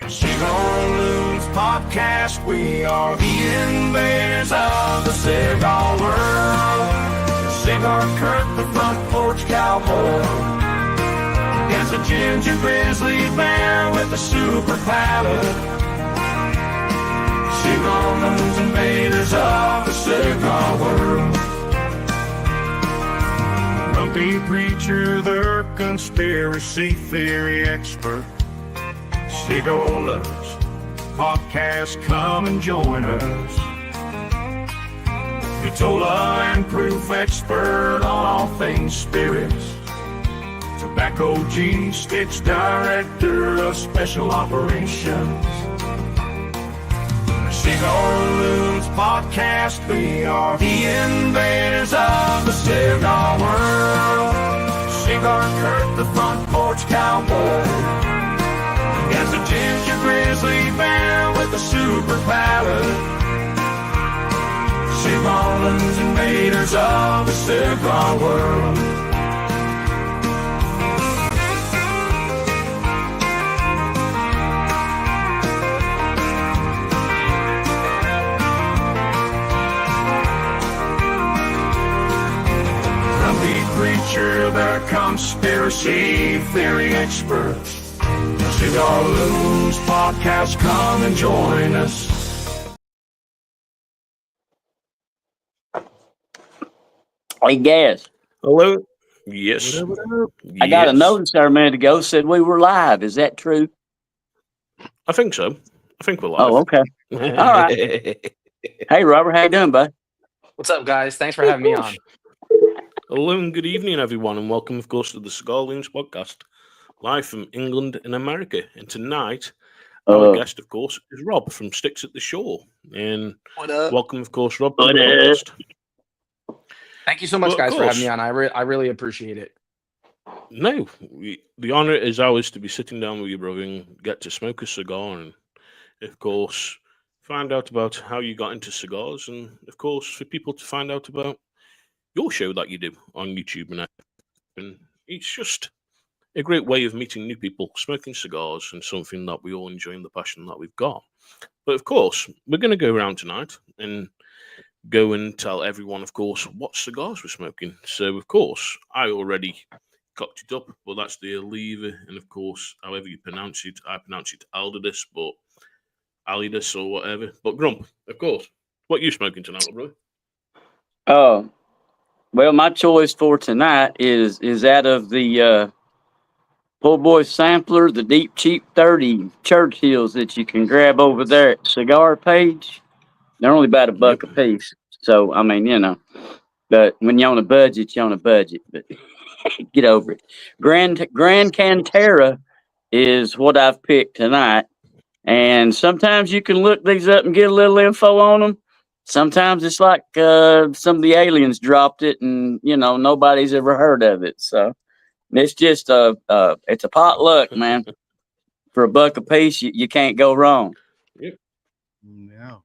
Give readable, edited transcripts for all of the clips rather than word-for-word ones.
Cigar Loons podcast, we are the invaders of the cigar world. Cigar Kurt, the front porch cowboy, against a ginger grizzly bear with a super palate. Cigar Loons, invaders of the cigar world. Grumpy preacher, the conspiracy theory expert. Cigar Loons podcast, come and join us. Vitola and proof expert on all things spirits. Tobacco gene stitch director of special operations. Cigar Loons podcast, we are the invaders of the cigar world. Cigar Kurt, the front porch cowboy, against a ginger grizzly bear with a super palate. Cigar Loons, invaders of the cigar world. Preacher, the conspiracy theory experts. Cigar Loons podcast, come and join us. Hey, Gaz. Hello. Yes. I got a notice there a minute ago said we were live. Is that true? I think so. I think we're live. Oh, okay. All right. Hey, Robert, how you doing, bud? What's up, guys? Thanks for having me on. Hello and good evening, everyone, and welcome, of course, to the Cigar Loons podcast, live from England in America. And tonight, our guest, of course, is Rob from Sticks at the Shore. And what up? Welcome, of course, Rob, to the podcast. Thank you so much, guys, for having me on. I really appreciate it. No, the honor is ours to be sitting down with you, brother, and get to smoke a cigar and, of course, find out about how you got into cigars and, of course, for people to find out about your show that you do on YouTube, and it's just a great way of meeting new people, smoking cigars, and something that we all enjoy in the passion that we've got. But of course, we're going to go around tonight and go and tell everyone, of course, what cigars we're smoking. So, of course, I already cocked it up, but that's the Oliva, and of course, however you pronounce it, I pronounce it Aldidus, but Alidus or whatever. But Grump, of course, what are you smoking tonight, bro? Oh. Well, my choice for tonight is out of the Poor Boy Sampler, the Deep Cheap 30 Churchills that you can grab over there at Cigar Page. They're only about $1 a piece. So, I mean, you know, but when you're on a budget, you're on a budget. But get over it. Grand Cantera is what I've picked tonight. And sometimes you can look these up and get a little info on them. Sometimes it's like some of the aliens dropped it and, you know, nobody's ever heard of it. So it's just it's a potluck, man. For $1 a piece, you can't go wrong. Yep. Yeah.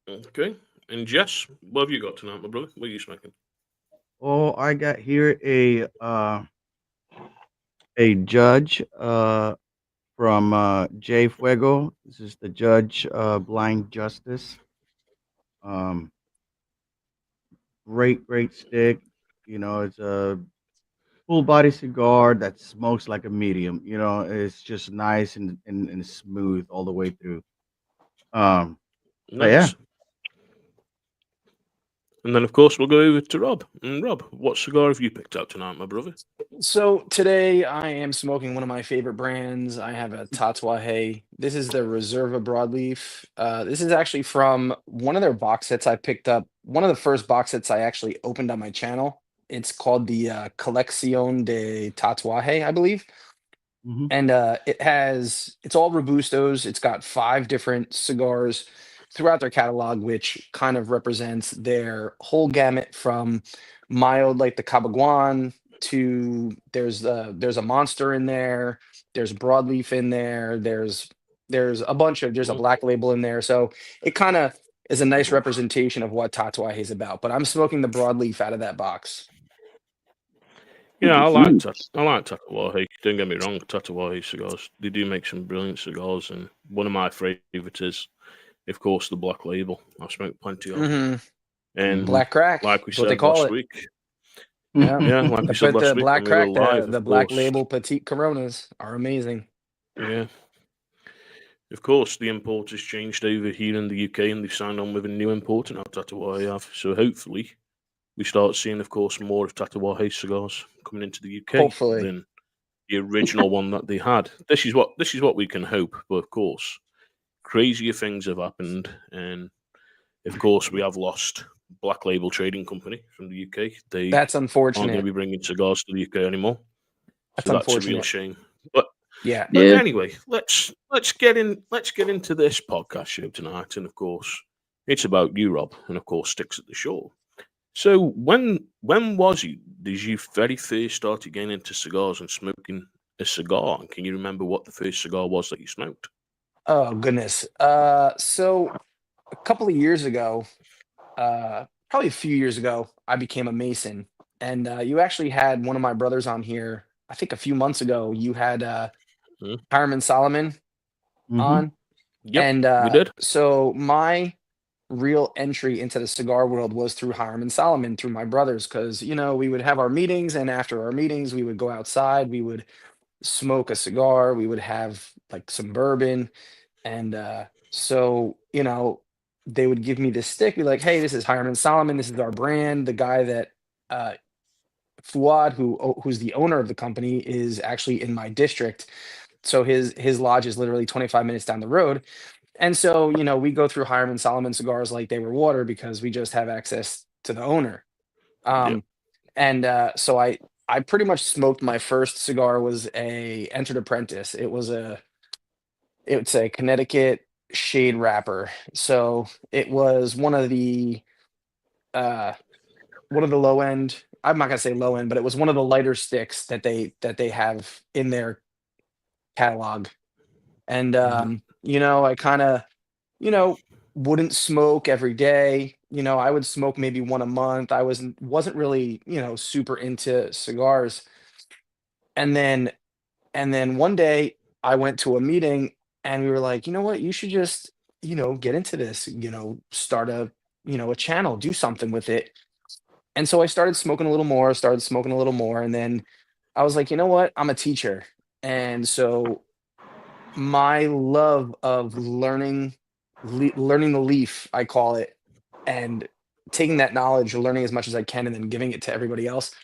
Okay. And Jess, what have you got tonight, my brother? What are you smoking? Oh, I got here a Judge from J Fuego. This is the Judge Blind Justice. Great stick. You know, it's a full body cigar that smokes like a medium. You know, it's just nice and smooth all the way through. Nice. But yeah. And then, of course, we'll go over to Rob. And Rob, what cigar have you picked out tonight, my brother? So today I am smoking one of my favorite brands. I have a Tatuaje. This is the Reserva Broadleaf. This is actually from one of their box sets I picked up. One of the first box sets I actually opened on my channel. It's called the Colección de Tatuaje, I believe. Mm-hmm. And it's all Robustos. It's got 5 different cigars throughout their catalog, which kind of represents their whole gamut from mild like the Cabaguan to there's a Monster in there, there's Broadleaf in there, there's a Black Label in there. So it kind of is a nice representation of what Tatuaje is about. But I'm smoking the Broadleaf out of that box. Yeah, Mm. I like Tatawahe. Don't get me wrong, Tatawahe cigars. They do make some brilliant cigars, and one of my favourites is, of course, the Black Label. I've smoked plenty of, Hmm. and Black crack. like we That's what they said call last it. week, Yeah. yeah, like we said But the last week when black we were crack, live, the of black course, label petite Coronas are amazing. yeah, of course, the import has changed over here in the UK, and they've signed on with a new importer now, Tatawahe have. So hopefully, we start seeing, of course, more of Tatawahe cigars coming into the UK Hopefully. than the original one that they had. This is what we can hope. But of course, crazier things have happened, and of course, we have lost Black Label Trading Company from the UK. They That's aren't going to unfortunate. be bringing cigars to the UK anymore, That's so that's a real unfortunate. shame. But Yeah. Yeah. anyway, let's get into this podcast show tonight, and of course, it's about you, Rob, and of course, Sticks at the Shore. So when was you? Did you very first start getting into cigars and smoking a cigar? And can you remember what the first cigar was that you smoked? Oh goodness. So a couple of years ago, probably a few years ago, I became a Mason. And you actually had one of my brothers on here, I think a few months ago. You had Hmm? Hireman Solomon Hmm. on. Yep, And we did. so my real entry into the cigar world was through Hireman Solomon, through my brothers, because, we would have our meetings, and after our meetings, we would go outside, we would smoke a cigar, we would have like some bourbon. And so, they would give me this stick, be like, hey, this is Hireman Solomon, this is our brand. The guy that uh, Fuad, who's the owner of the company, is actually in my district. So his lodge is literally 25 minutes down the road. And so, we go through Hireman Solomon cigars like they were water because we just have access to the owner. Yep. Um, and so I pretty much smoked my first cigar was a Entered Apprentice. It's a Connecticut shade wrapper. So it was uh one of the low end. I'm not gonna say low end, but it was one of the lighter sticks that they have in their catalog. And Mhm. I kind of, you know, wouldn't smoke every day. I would smoke maybe one a month. I wasn't really, super into cigars. And then one day I went to a meeting, and we were like, you know what, you should just, get into this, start a channel, do something with it. And so I started smoking a little more, and then I was like, you know what, I'm a teacher. And so my love of learning the leaf, I call it, and taking that knowledge, learning as much as I can, and then giving it to everybody else,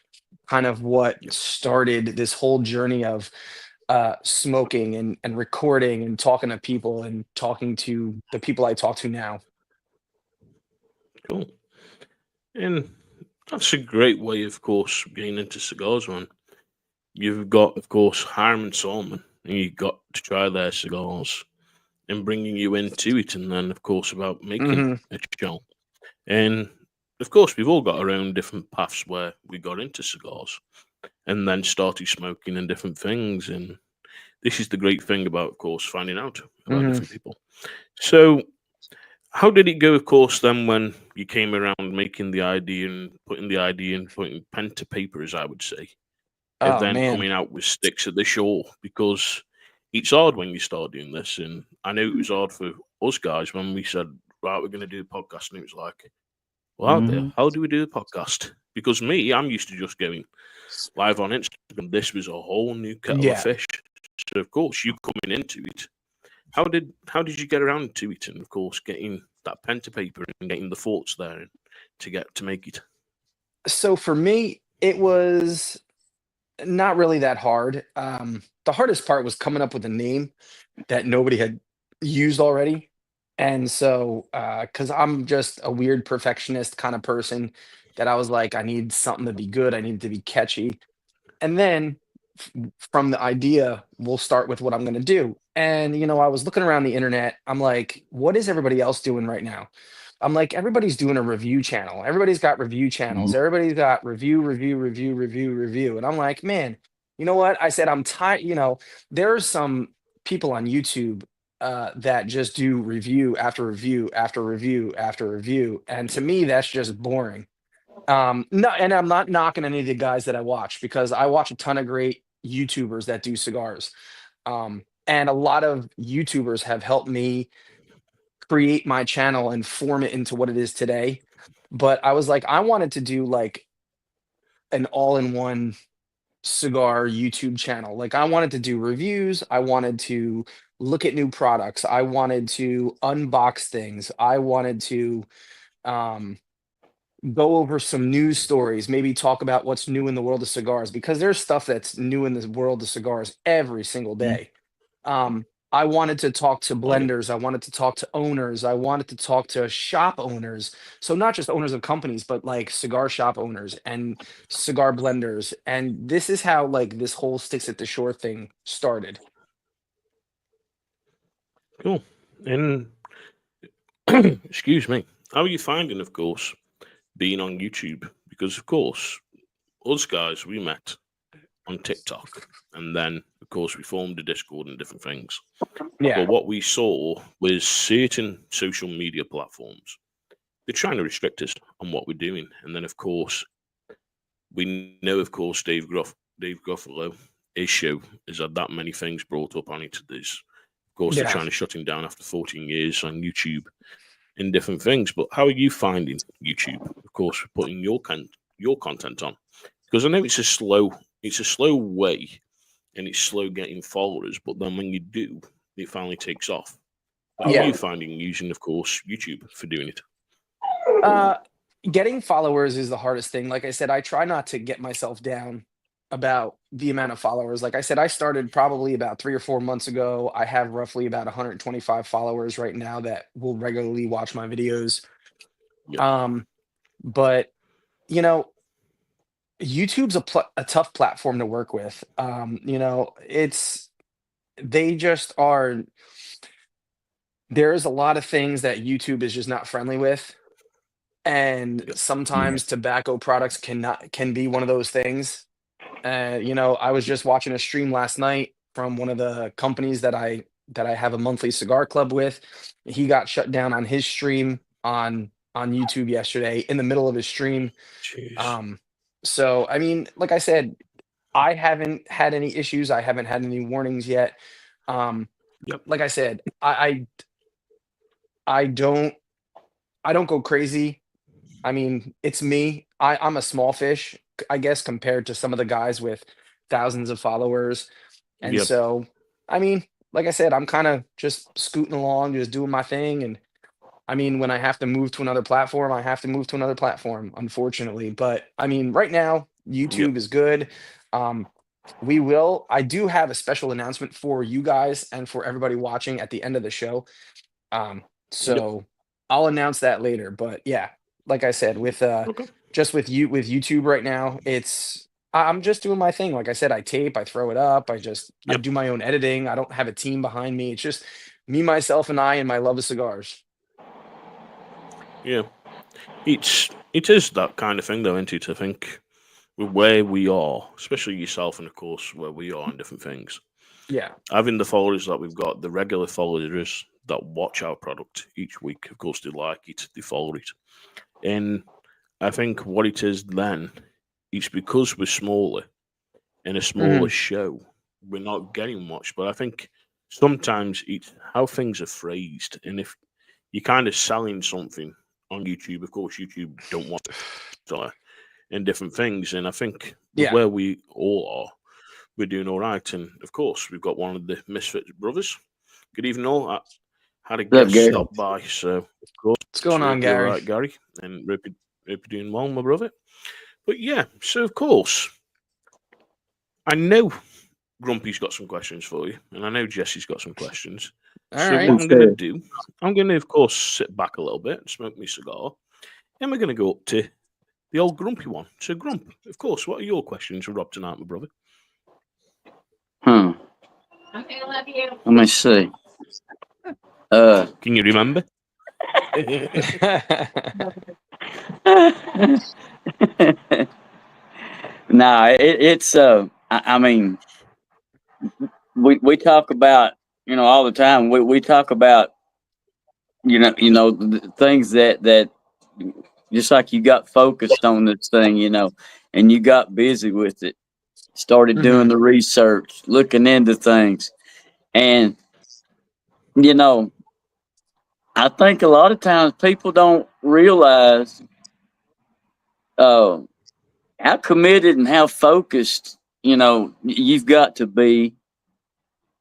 kind of what Yep. started this whole journey of smoking and recording and talking to people and talking to the people I talk to now. Cool. And that's a great way, of course, getting into cigars, man. You've got, of course, Harman Solomon, and you got to try their cigars and bringing you into it, and then, of course, about making Hmm. a channel. And of course, we've all got our own different paths where we got into cigars and then started smoking and different things. And this is the great thing about, of course, finding out about Hmm. different people. So, how did it go, of course, then when you came around making the idea and putting pen to paper, as I would say, and Oh then man. coming out with Sticks at the Shore? Because it's hard when you start doing this. And I know it was hard for us guys when we said, right, we're going to do a podcast. And it was like, well, out there, Hmm. how do we do a podcast? Because me, I'm used to just going live on Instagram. This was a whole new kettle of Yeah. fish. So, of course, you coming into it, how did you get around to it? And of course, getting that pen to paper and getting the thoughts there and to get to make it. So for me, it was not really that hard. The hardest part was coming up with a name that nobody had used already. And so, because I'm just a weird perfectionist kind of person, that I was like, I need something to be good. I need it to be catchy. And then from the idea, we'll start with what I'm going to do. And, I was looking around the internet. I'm like, what is everybody else doing right now? I'm like, everybody's doing a review channel. Everybody's got review channels. Everybody's got review, review, review, review, review. And I'm like, man, you know what? I said, I'm tired. There are some people on YouTube that just do review after review after review after review. And to me, that's just boring. No, and I'm not knocking any of the guys that I watch because I watch a ton of great YouTubers that do cigars. And a lot of YouTubers have helped me create my channel and form it into what it is today. But I was like, I wanted to do like an all-in-one cigar YouTube channel. Like I wanted to do reviews, I wanted to look at new products, I wanted to unbox things, I wanted to um go over some news stories, maybe talk about what's new in the world of cigars because there's stuff that's new in the world of cigars every single Mhm. day. I wanted to talk to Oh yeah. blenders, I wanted to talk to owners, I wanted to talk to shop owners. So not just owners of companies, but like cigar shop owners and cigar blenders. And this is how like this whole sticks at the shore thing started. Cool. And excuse me. How are you finding, of course, being on YouTube? Because of course, us guys we met on TikTok, and then of course we formed a Discord and different things. Yeah. But what we saw was certain social media platforms they're trying to restrict us on what we're doing, and then of course we know, of course, Dave Gruffalo, his show has had that many things brought up on it. There's, of course, they're Yeah. trying to shut him down after 14 years on YouTube and different things. But how are you finding YouTube? Of course, for putting your content on, because I know it's a slow way, and it's slow getting followers. But then when you do, it finally takes off. But how are Yeah. you finding using, of course, YouTube for doing it? Uh, Getting followers is the hardest thing. Like I said, I try not to get myself down about the amount of followers. Like I said, I started probably about 3 or 4 months ago. I have roughly about 125 followers right now that will regularly watch my videos. Yep. Um, but you know, YouTube's a tough platform to work with. It's they just are. There's a lot of things that YouTube is just not friendly with. And Yep. Yeah. sometimes tobacco products can be one of those things. I was just watching a stream last night from one of the companies that I have a monthly cigar club with. He got shut down on his stream on YouTube yesterday in the middle of his stream. Jeez. Um, so I mean, like I said, I haven't had any issues. I haven't had any warnings yet. Um, Yep. like I said, I don't go crazy. I mean, it's me. I'm a small fish, I guess, compared to some of the guys with thousands of followers. And Yep. so, I mean, like I said, I'm kind of just scooting along, just doing my thing. And I mean, when I have to move to another platform, I have to move to another platform, unfortunately. But I mean, right now, Yep. YouTube is good. Um, I do have a special announcement for you guys and for everybody watching at the end of the show. Um, Yep. so I'll announce that later. But yeah, like I said, with Okay. just with YouTube right now, I'm just doing my thing. Like I said, I tape, I throw it up, I Yep. do my own editing. I don't have a team behind me. It's just me, myself, and I and my love of cigars. Yeah. It is that kind of thing though, isn't it? I think with where we are, especially yourself and of course where we are in different things. Yeah. Having the followers that we've got, the regular followers that watch our product each week, of course they like it, they follow it. And I think what it is then, it's because we're smaller in a smaller Hmm. show, we're not getting much. But I think sometimes it's how things are phrased. And if you're kind of selling something on YouTube, of course YouTube don't want to and different things. And I think with Yeah. where we all are, we're doing all right. And of course, we've got one of the Misfit brothers. Good evening, all. I had a What's up, guest Gary? stop by, so of course, What's going on, hope you're all Gary? right, Gary, and hope you're doing well, my brother. But yeah, so of course, I know Grumpy's got some questions for you, and I know Jesse's got some questions. All So right. what I'm going to do, I'm going to, of course, sit back a little bit, smoke my cigar, and we're going to go up to the old Grumpy one. So, Grump, of course, what are your questions for Rob tonight, my brother? Hmm. Let me see. Can you remember? Nah, it's I mean, we talk about all the time. We talk about things that just like you got focused on this thing, and you got busy with it, started doing Hmm. the research, looking into things. And, you know, I think a lot of times people don't realize uh, how committed and how focused, you've got to be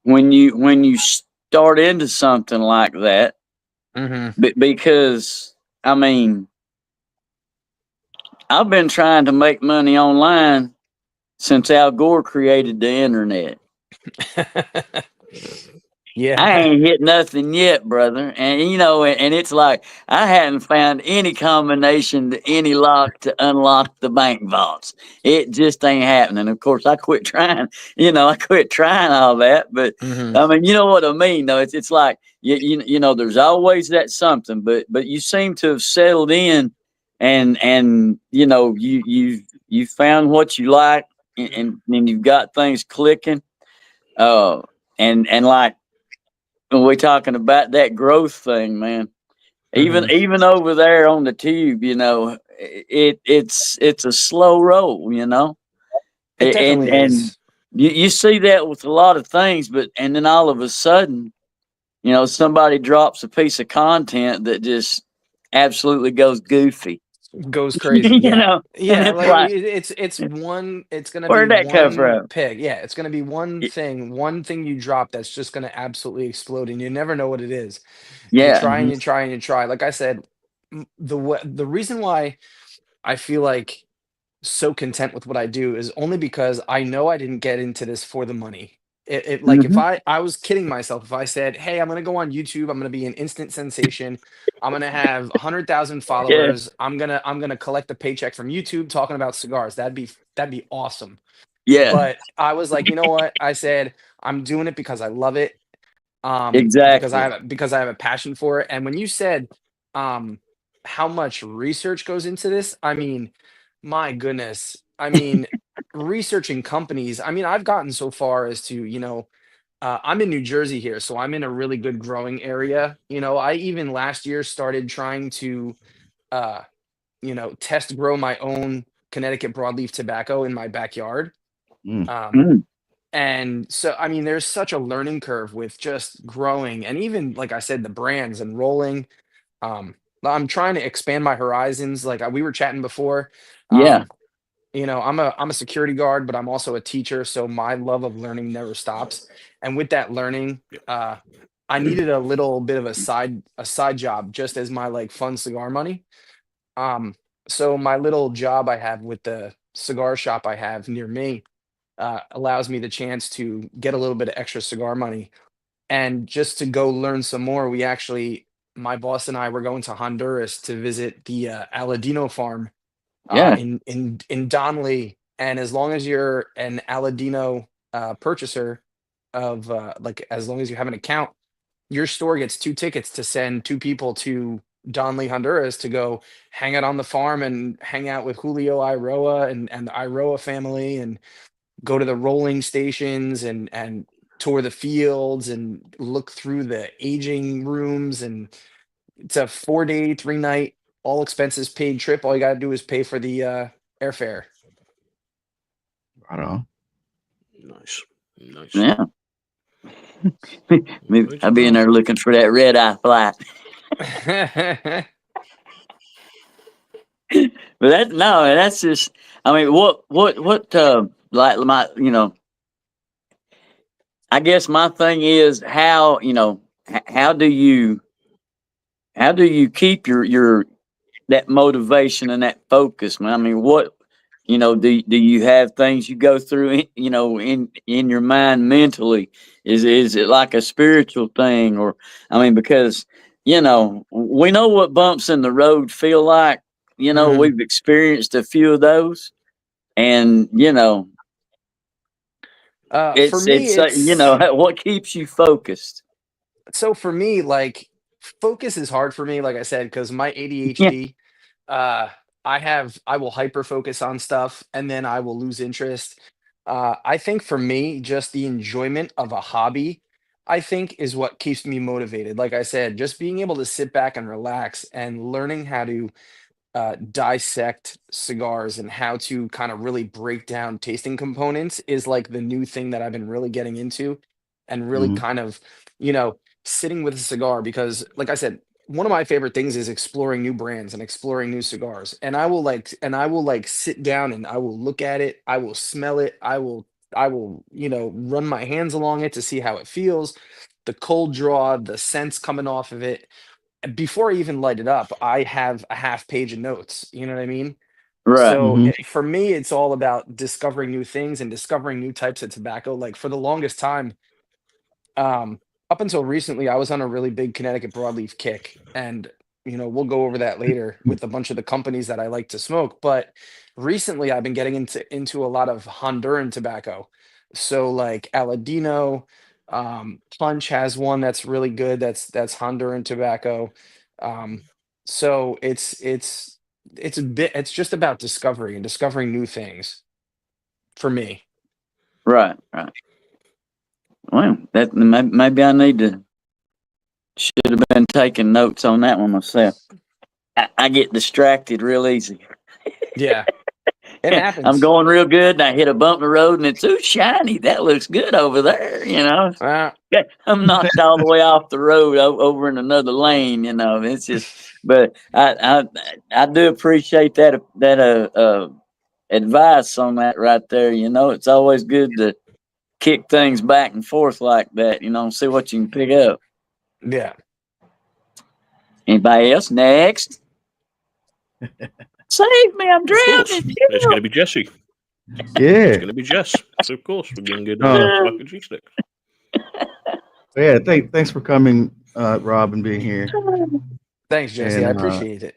when you start into something like that. Hmm. Because, I mean, I've been trying to make money online since Al Gore created the internet. I Yeah. ain't hit nothing yet, brother. And and it's like I hadn't found any combination to any lock to unlock the bank vaults. It just ain't happening. Of course, I quit trying. I quit trying all that. But Hmm. I mean, you know what I mean, though. It's like there's always that something. But you seem to have settled in, and you found what you like, and you've got things clicking. Uh, and like when we're talking about that growth thing, man. Even Hmm. even over there on the tube, it's a slow roll, It and definitely you see that with a lot of things, but and then all of a sudden, somebody drops a piece of content that just absolutely goes goofy, goes crazy. you Yeah. know, and Yeah, it's like like, it's gonna be where'd that come one from? pig. Yeah, it's gonna be one thing you drop that's just gonna absolutely explode, and you never know what it is. And you Yeah, try and you try and you try. Like I said, the reason why I feel like so content with what I do is only because I know I didn't get into this for the money. It like if hmm I was kidding myself if I said, "Hey, I'm gonna go on YouTube. I'm gonna be an instant sensation. I'm gonna have 100,000 yeah, followers. I'm gonna collect a paycheck from YouTube talking about cigars." That'd be awesome. yeah, But I was like, you know what? I said I'm doing it because I love it, because I exactly. have a passion for it. And when you said, um, how much research goes into this, I mean, my goodness, I mean, researching companies. I mean, I've gotten so far as to, I'm in New Jersey here, so I'm in a really good growing area. I even last year started trying to, uh, test grow my own Connecticut broadleaf tobacco in my backyard. Mm. Um, Mm, and so, I mean, there's such a learning curve with just growing and even, like I said, the brands and rolling. Um, I'm trying to expand my horizons. Like we were chatting before. yeah, Um, I'm a security guard, but I'm also a teacher, so my love of learning never stops. And with that learning, I needed a little bit of a side job just as my like fun cigar money. Um, so my little job I have with the cigar shop I have near me allows me the chance to get a little bit of extra cigar money. And just to go learn some more, my boss and I were going to Honduras to visit the Aladino farm yeah, in Donley. And as long as you're an Aladino purchaser like as long as you have an account, your store gets 2 tickets to send 2 people to Donley, Honduras to go hang out on the farm and hang out with Julio Iroa and the Iroa family and go to the rolling stations and tour the fields and look through the aging rooms. And it's a 4-day 3-night all expenses paid trip. All you got to do is pay for the airfare. I don't know. Nice, nice. yeah. Maybe Right. I'll be in Well, there looking for that red eye flight. But that's just. I mean, what? Like my, I guess my thing is how how do you keep your that motivation and that focus, man? I mean, what do you have things you go through, in your mind mentally? Is it like a spiritual thing, or I mean, because we know what bumps in the road feel like. Mhm. We've experienced a few of those, and For me, what keeps you focused. for me, like focus is hard for me, like I said, because my Yeah, ADHD, uh, I will hyper focus on stuff and then I will lose interest. I think for me, just the enjoyment of a hobby, I think is what keeps me motivated. Like I said, just being able to sit back and relax and learning how to dissect cigars and how to kind of really break down tasting components is like the new thing that I've been really getting into, and really Mhm. kind of, sitting with a cigar, because like I said, one of my favorite things is exploring new brands and exploring new cigars. And I will like sit down and I will look at it, I will smell it, I will, run my hands along it to see how it feels, the cold draw, the scents coming off of it, before I even light it up, I have a half page of notes. You know what I mean? Right. So Mhm. for me, it's all about discovering new things and discovering new types of tobacco. Like for the longest time, um, up until recently, I was on a really big Connecticut broadleaf kick, and we'll go over that later with a bunch of the companies that I like to smoke. But recently, I've been getting into a lot of Honduran tobacco. So like Aladino, Punch has one that's really good. That's Honduran tobacco. Um, so it's just about discovery and discovering new things for me. Right. Right. Well, that maybe I need to should have been taking notes on that one myself. I get distracted real easy. Yeah, it I'm happens. going real good, and I hit a bump in the road, and it's ooh shiny. That looks good over there. Uh, Yeah, I'm knocked all the way off the road over in another lane. It's just. But I do appreciate that advice on that right there. It's always good to kick things back and forth like that. See what you can pick up. yeah. Anybody else next? Save me! I'm Of course, drowning. it's going to be Jesse. It's Yeah. going to be Jess. So of course we're going to get Uh, tobacco G stick. yeah. Thanks for coming, Rob, and being here. Thanks, Jesse. I And appreciate it.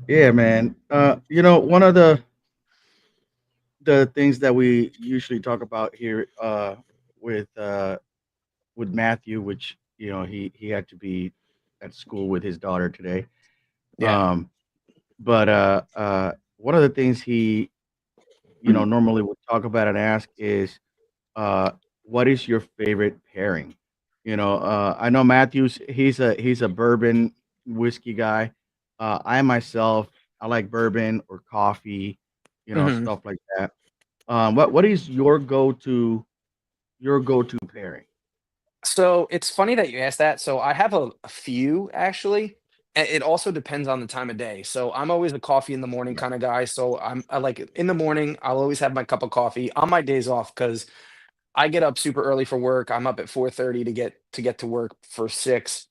yeah, man. One of the things that we usually talk about here, with with Matthew, which he had to be at school with his daughter today. Yeah. Um, but one of the things he normally would talk about and ask is, uh, what is your favorite pairing? I know Matthews. He's a bourbon whiskey guy. I myself, I like bourbon or coffee, Mhm. stuff like that. What is your go to pairing? So it's funny that you asked that. So I have a few actually. It also depends on the time of day. So I'm always a coffee in the morning Right. kind of guy. So I like it in the morning. I'll always have my cup of coffee on my days off because I get up super early for work. I'm up at 4:30 to get to work for 6.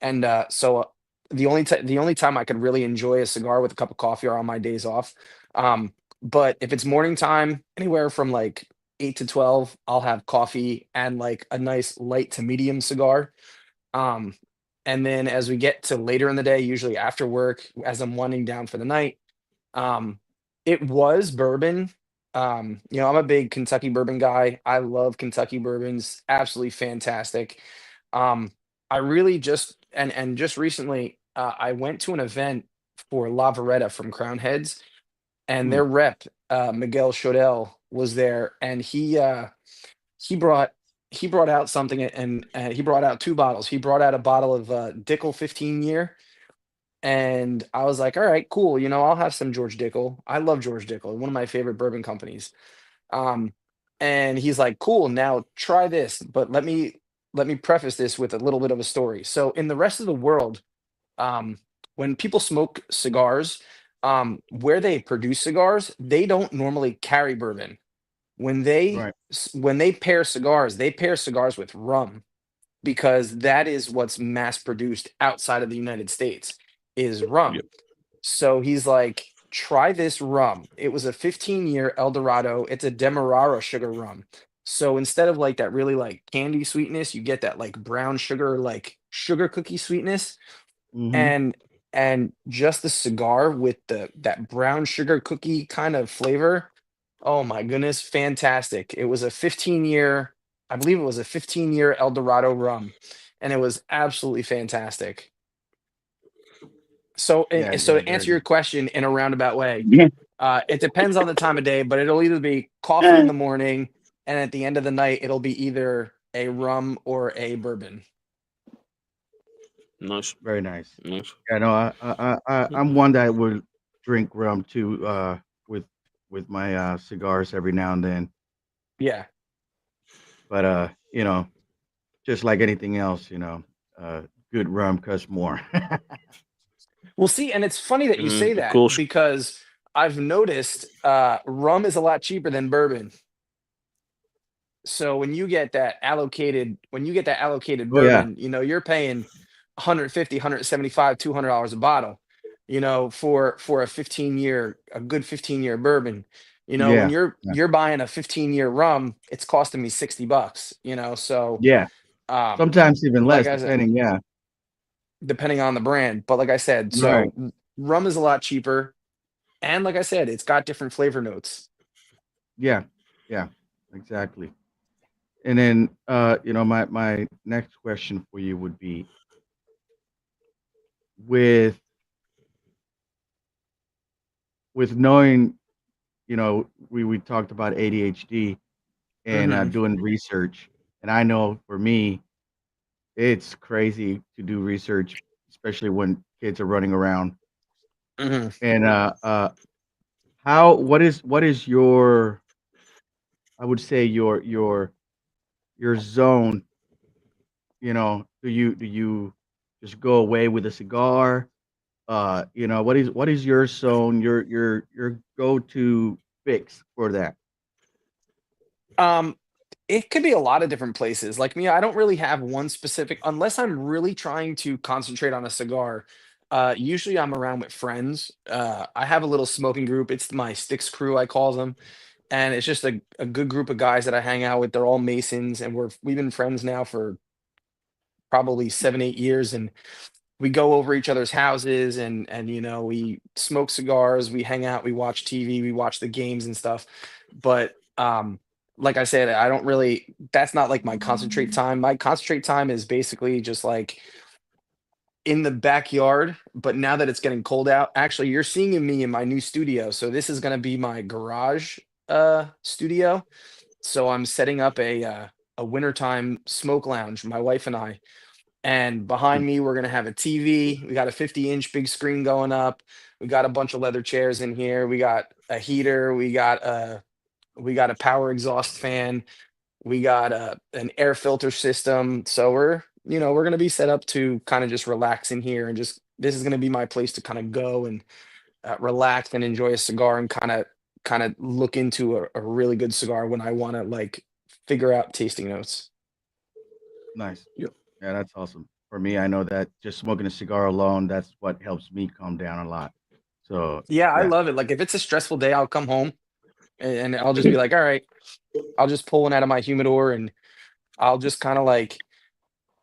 And the only time I could really enjoy a cigar with a cup of coffee are on my days off. But if it's morning time, anywhere from like 8 to 12, I'll have coffee and like a nice light to medium cigar. Um, and then as we get to later in the day, usually after work, as I'm winding down for the night, um, it was bourbon. I'm a big Kentucky bourbon guy. I love Kentucky bourbons. Absolutely fantastic. Um, I really just recently, I went to an event for La Veretta from Crown Heads, and Mm, their rep, Miguel Chodel, was there, and he brought he brought out something, and he brought out 2 bottles. He brought out a bottle of Dickel 15 year, and I was like, "All right, cool. I'll have some George Dickel. I love George Dickel, one of my favorite bourbon companies." Um, and he's like, "Cool. Now try this, but let me preface this with a little bit of a story." So in the rest of the world, um, when people smoke cigars, where they produce cigars, they don't normally carry bourbon. right. When they pair cigars with rum, because that is what's mass produced outside of the United States is rum. Yep. So he's like, try this rum. It was a 15-year El Dorado. It's a Demerara sugar rum. So instead of like that really like candy sweetness, you get that like brown sugar, like sugar cookie sweetness. Hmm. And just the cigar with that brown sugar cookie kind of flavor. Oh my goodness, fantastic. It was a 15-year, I believe it was a 15-year El Dorado rum, and it was absolutely fantastic. So, Yeah, so yeah, to very answer your good. question in a roundabout way, Yeah. it depends on the time of day, but it'll either be coffee in the morning, and at the end of the night, it'll be either a rum or a bourbon. Nice. Very nice. Nice. Yeah, no, I'm one that would drink rum too with my cigars every now and then. Yeah. But just like anything else, uh, good rum costs more. Well, see, and it's funny that you say Of that course. because I've noticed rum is a lot cheaper than bourbon. So when you get that allocated Oh yeah, bourbon, you're paying 150, 175, $200 a bottle, for a good 15-year bourbon. When yeah, yeah, you're buying a 15-year rum, it's costing me $60, so yeah. um Sometimes even like less, I said, depending. Yeah, depending on the brand. But like I said, right. rum is a lot cheaper. And like I said, it's got different flavor notes. Yeah, yeah, exactly. And then, my next question for you would be with knowing, we talked about ADHD and Hmm. doing research, and I know for me, it's crazy to do research, especially when kids are running around. Hmm. And how what is your, I would say, your zone. Do you just go away with a cigar? What is your zone, your go-to fix for that? Um, it could be a lot of different places. Like me, I don't really have one specific, unless I'm really trying to concentrate on a cigar. Usually I'm around with friends. I have a little smoking group. It's my sticks crew, I call them. And it's just a good group of guys that I hang out with. They're all Masons, and we've been friends now for probably 7, 8 years. And we go over each other's houses, and we smoke cigars, we hang out, we watch TV, we watch the games and stuff. But like I said, I don't really, that's not like my concentrate time. My concentrate time is basically just like in the backyard. But now that it's getting cold out, actually you're seeing me in my new studio. So this is going to be my garage studio. So I'm setting up a wintertime smoke lounge, my wife and I. And behind me, we're gonna have a TV. We got a 50-inch big screen going up. We got a bunch of leather chairs in here. We got a heater. We got a power exhaust fan. We got an air filter system. So we're gonna be set up to kind of just relax in here, and just this is gonna be my place to kind of go and relax and enjoy a cigar, and kind of look into a really good cigar when I want to like figure out tasting notes. Nice. Yep. Yeah, that's awesome. For me, I know that just smoking a cigar alone, that's what helps me calm down a lot. So Yeah, I yeah. love it. Like if it's a stressful day, I'll come home and I'll just be like, all right, I'll just pull one out of my humidor, and I'll just kind of like,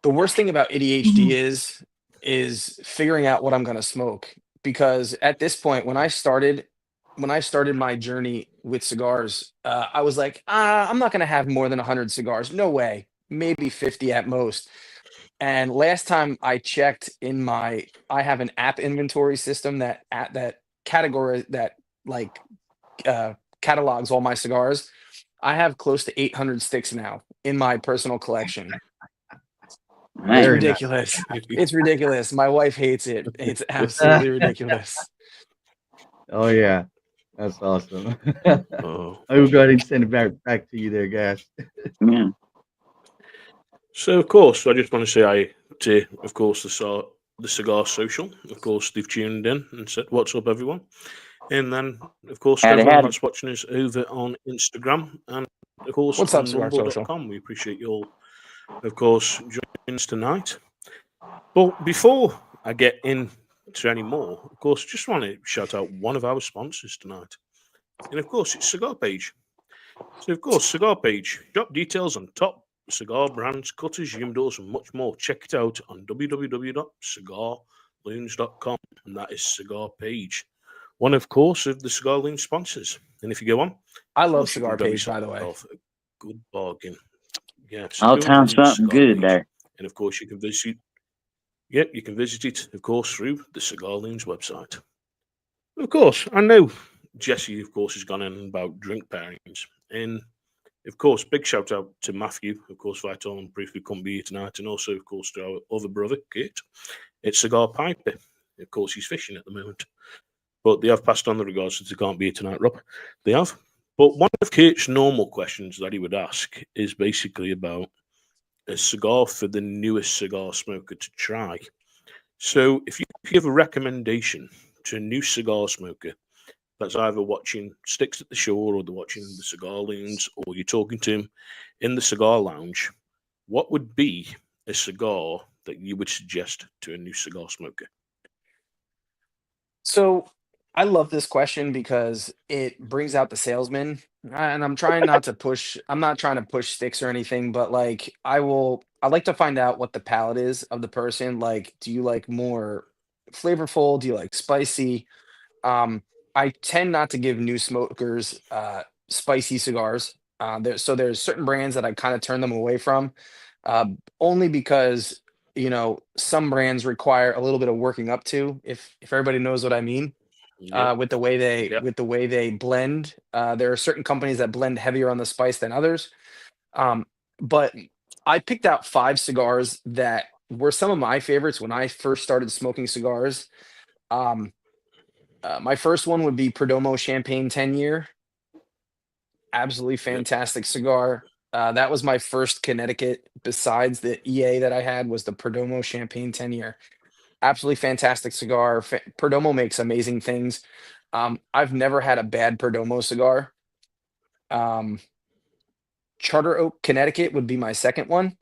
the worst thing about ADHD is figuring out what I'm gonna smoke. Because at this point, when I started my journey with cigars, I was like, I'm not gonna have more than 100 cigars. No way. Maybe 50 at most. And last time I checked I have an app inventory system that category that like uh, catalogs all my cigars. I have close to 800 sticks now in my personal collection. It's Man, Very nice. ridiculous. It's ridiculous. My wife hates it. It's absolutely ridiculous. Oh yeah, that's awesome. Oh. I will go ahead and send it back to you there, guys. yeah. So, of course, I just want to say hi to, of course, the Cigar Social. Of course, they've tuned in and said, "What's up, everyone?" And then, of course, to Had it, everyone had it. that's watching us over on Instagram and, of course, What's up, on Cigar Social? Rumble.com. We appreciate you all, of course, joining us tonight. But before I get into any more, of course, just want to shout out one of our sponsors tonight. And, of course, it's Cigar Page. So, of course, Cigar Page. Shop details on top cigar brands, cutters, humidors, and much more. Check it out on www.cigarloons.com, and that is Cigar Page, one, of course, of the Cigar Loon sponsors. And if you go on, I of love course, you can Cigar grab Page, by the way. yourself a good bargain. Yeah, so All go and time visit something Cigar good Page, there. and of course, you can visit. Yep, you can visit it, of course, through the Cigar Loons website. Of course, I know Jesse, of course, has gone in about drink pairings, and of course, big shout out to Matthew, of course, Vital and briefly couldn't be here tonight, and also, of course, to our other brother, Kate. It's Cigar Piper. Of course, he's fishing at the moment. But they have passed on the regards since they can't be here tonight, Rob. They have. But one of Kate's normal questions that he would ask is basically about a cigar for the newest cigar smoker to try. So if you could give a recommendation to a new cigar smoker that's either watching Sticks at the Shore or they're watching the Cigar Loons or you're talking to him in the cigar lounge, what would be a cigar that you would suggest to a new cigar smoker? So I love this question because it brings out the salesman. And I'm trying not to push, I'm not trying to push sticks or anything, but like I like to find out what the palate is of the person. Like, do you like more flavorful? Do you like spicy? Um, I tend not to give new smokers spicy cigars. So there's certain brands that I kind of turn them away from, uh, only because some brands require a little bit of working up to. If everybody knows what I mean, Yep. Yep. with the way they blend. There are certain companies that blend heavier on the spice than others. Um, but I picked out five cigars that were some of my favorites when I first started smoking cigars. Um, my first one would be Perdomo Champagne 10 year. Absolutely Yep. fantastic cigar. That was my first Connecticut besides the EA that I had was the Perdomo Champagne 10 year. Absolutely fantastic cigar. Perdomo makes amazing things. I've never had a bad Perdomo cigar. Um, Charter Oak, Connecticut would be my second one.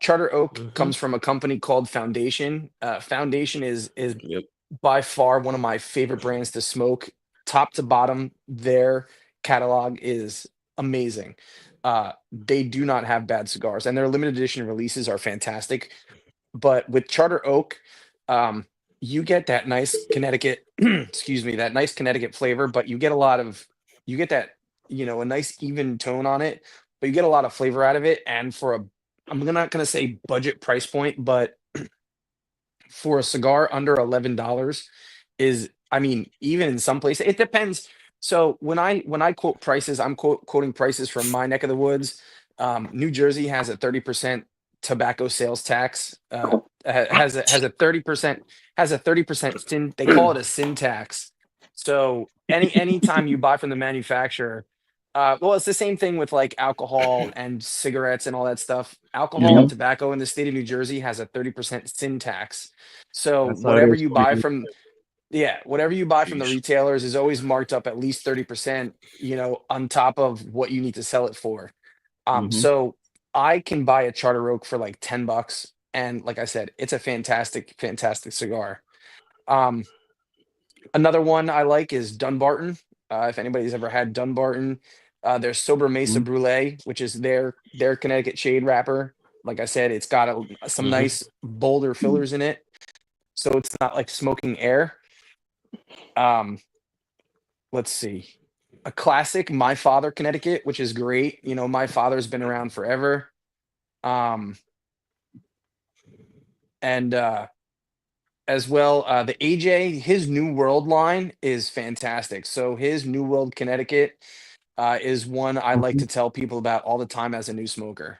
Charter Oak Mm-hmm. comes from a company called Foundation. Foundation is Yep. by far one of my favorite brands to smoke. Top to bottom, their catalog is amazing. They do not have bad cigars, and their limited edition releases are fantastic. But with Charter Oak, um, you get that nice Connecticut, excuse me, that nice Connecticut flavor, but you get that, a nice even tone on it, but you get a lot of flavor out of it. And I'm not going to say budget price point, but for a cigar under $11 I mean, even in some places, it depends. So when I quote prices, I'm quoting prices from my neck of the woods. New Jersey has a 30% tobacco sales tax. Has a 30% sin. They call it a sin tax. So anytime you buy from the manufacturer, well, it's the same thing with like alcohol and cigarettes and all that stuff. Alcohol and Yep. tobacco in the state of New Jersey has a 30% sin tax. So That's how it is. whatever you buy from the Jeez. retailers is always marked up at least 30%, on top of what you need to sell it for. Mm-hmm. So I can buy a Charter Oak for like $10. And like I said, it's a fantastic, fantastic cigar. Um, Another one I like is Dunbarton. If anybody's ever had Dunbarton, there's Sober Mesa Brulee, which is their Connecticut shade wrapper. Like I said, it's got some Mm-hmm. nice bolder fillers in it, so it's not like smoking air. Um, let's see, a classic, My Father Connecticut, which is great. My father's been around forever. Um, and as well, the AJ, his New World line is fantastic. So his New World Connecticut is one I like to tell people about all the time as a new smoker.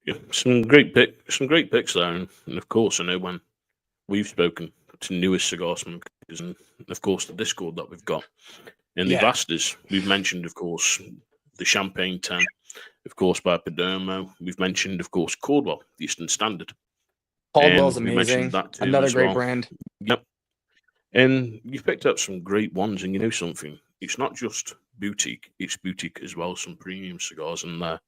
Yeah, some great picks there, and of course, I know when we've spoken to newest cigar smokers, and of course the Discord that we've got, and they've Yeah, asked us. We've mentioned, of course, the Champagne 10, of course, by Perdomo. We've mentioned, of course, Caldwell, the Eastern Standard, Caldwell's and we mentioned amazing. that to him Another as great well. brand. Yep, and you've picked up some great ones, and you know something. It's not just boutique; it's boutique as well. Some premium cigars in there,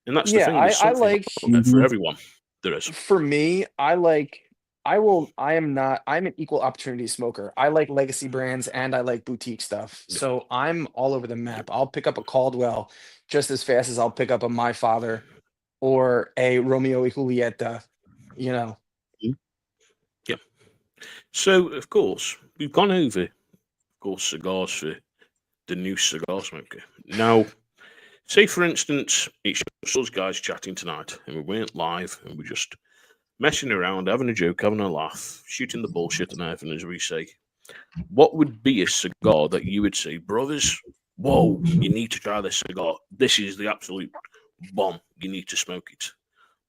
and that's the Yeah, thing. There's I something like. out there for everyone. There is. For me, I like. I will. I am not. I'm an equal opportunity smoker. I like legacy brands and I like boutique stuff. Yep. So I'm all over the Yep. map. I'll pick up a Caldwell just as fast as I'll pick up a My Father or a Romeo y Julieta. You know. Yep. So, of course, we've gone over, of course, cigars for the new cigar smoker. Now, say for instance, it's just us guys chatting tonight, and we weren't live, and we're just messing around, having a joke, having a laugh, shooting the bullshit and everything, as we say. What would be a cigar that you would say, brothers, whoa, you need to try this cigar. This is the absolute bomb. You need to smoke it.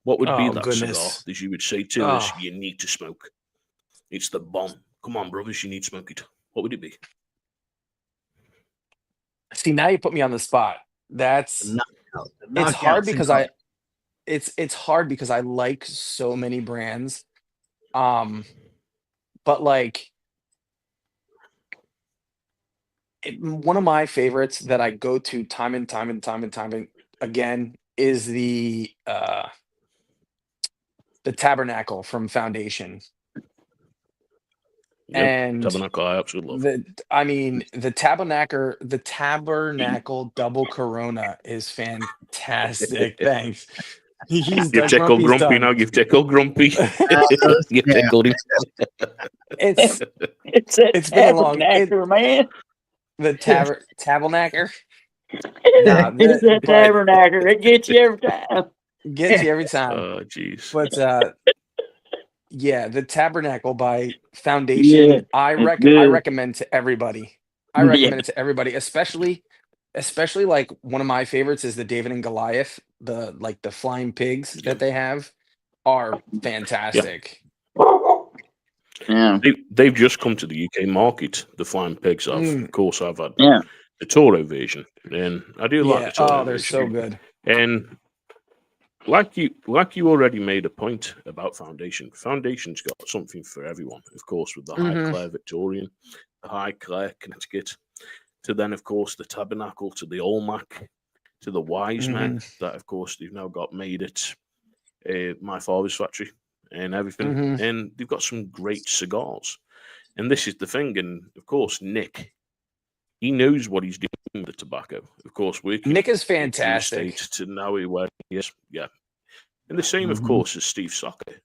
What would be Oh that cigar goodness. that you would say to us, Oh, you need to smoke? It's the bomb. come on, brothers, you need to smoke it. What would it be? See, now you put me on the spot. The That's knockout, the it's knockout hard because cigar. it's hard because I like so many brands. Um, but like one of my favorites that I go to time and time and time and time and again is the Tabernacle from Foundation. Yep, And Tabernacle, I absolutely love. the Tabernacle double Corona is fantastic. Thanks. He's You've done. tickled Grumpy's Grumpy now. done. You've tickled Grumpy. You've Yeah, tickled him. It's It's that it's been a long tabernacle, man. the tabernacle. Nah, It's that but tabernacle. It gets you every time. gets you every time. Oh, jeez. But yeah, the Tabernacle by Yeah, Foundation. it's I good. recommend to everybody. I Yeah, recommend it to everybody, especially like one of my favorites is the David and Goliath. The flying pigs Yeah. that they have are fantastic. yeah, They've just come to the UK market, the Flying Pigs. Mm, Of course, I've had yeah. the Toro version, and I do like yeah. the Toro Oh, they're version. so good. And like you already made a point about Foundation. Foundation's got something for everyone, of course, with the High Hmm. Clare Victorian, the High Clare Connecticut, to then, of course, the Tabernacle, to the Olmec, to the Wise Men. Hmm. That, of course, they've now got made at my father's factory and everything. Hmm. And they've got some great cigars. And this is the thing. And of course, Nick, he knows what he's doing with the tobacco. Of course, working Nick is at Drew Estate fantastic. to now where he is. Yeah. And the same, of Mhm. course, as Steve Socker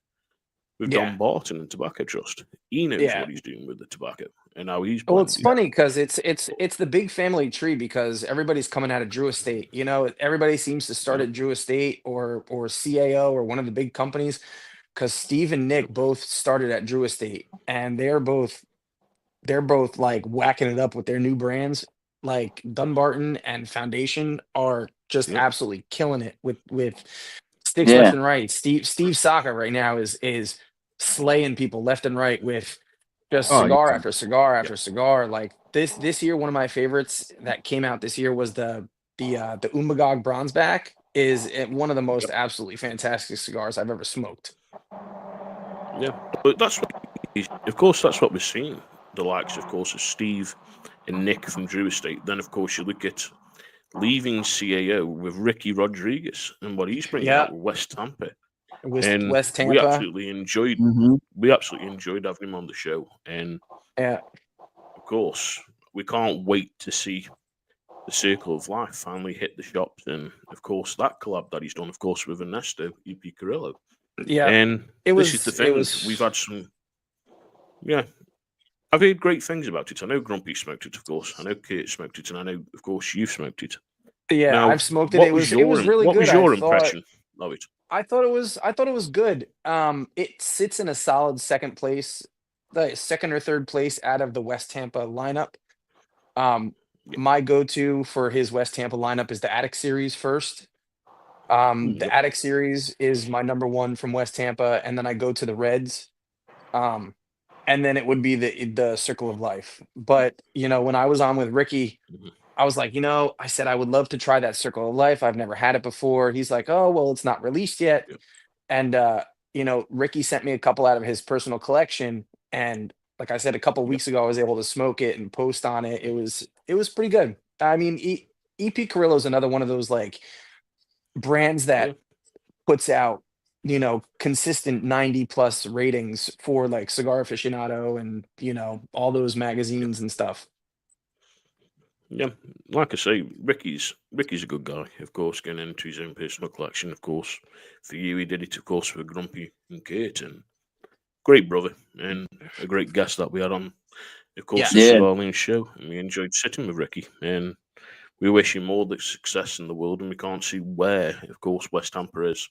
with Yeah. Don Barton and Tobacco Trust. He knows Yeah. what he's doing with the tobacco and how he's Well, it's blending. funny because it's the big family tree because everybody's coming out of Drew Estate. Everybody seems to start Yeah. at Drew Estate or CAO or one of the big companies because Steve and Nick both started at Drew Estate and they're both like whacking it up with their new brands. Like Dunbarton and Foundation are just Yep. absolutely killing it with sticks left Yeah. and right. Steve Saka right now is slaying people left and right with just Oh cigar yeah. after cigar Yep. after cigar. Like this year, one of my favorites that came out this year was the Umbagog Bronzeback. One of the most Yep. absolutely fantastic cigars I've ever smoked. Yeah. But that's what, of course, that's what we're seeing. The likes, of course, of Steve and Nick from Drew Estate. Then, of course, you look at leaving CAO with Ricky Rodriguez and what he's bringing Yeah, out with West Tampa. West And West we Tampa. absolutely enjoyed Mhm. having him on the show. And Yeah, of course, we can't wait to see the Circle of Life finally hit the shops. And of course, that collab that he's done, of course, with Ernesto EP Carrillo. yeah. And It this is the was it thing. We've was had some, yeah, I've heard great things about it. I know Grumpy smoked it, of course. I know Kurt smoked it, and I know, of course, you've smoked it. Yeah, Now, I've smoked it. It was really what good. was your impression of it? I thought it was good. It sits in a solid second place, the second or third place out of the West Tampa lineup. Um, Yeah. my go-to for his West Tampa lineup is the Attic series first. The Yep. Attic series is my number one from West Tampa, and then I go to the Reds. Um, and then it would be the Circle of Life. But when I was on with Ricky, Mhm. I was like, I said I would love to try that Circle of Life. I've never had it before. He's like, oh well, it's not released yet. Yep. And Ricky sent me a couple out of his personal collection. And like I said, a couple Yep. weeks ago, I was able to smoke it and post on it. It was pretty good. I mean, EP Carrillo is another one of those like brands Yeah. that puts out consistent 90 plus ratings for like Cigar Aficionado and all those magazines and stuff. Yeah, like I say, Ricky's a good guy, of course, getting into his own personal collection, of course. For you, he did it, of course, for Grumpy and Kate, and great brother, and a great guest that we had on, of course, the Yes. Yeah. Cigar Loons show, and we enjoyed sitting with Ricky, and we wish him all the success in the world, and we can't see where, of course, West Tampa is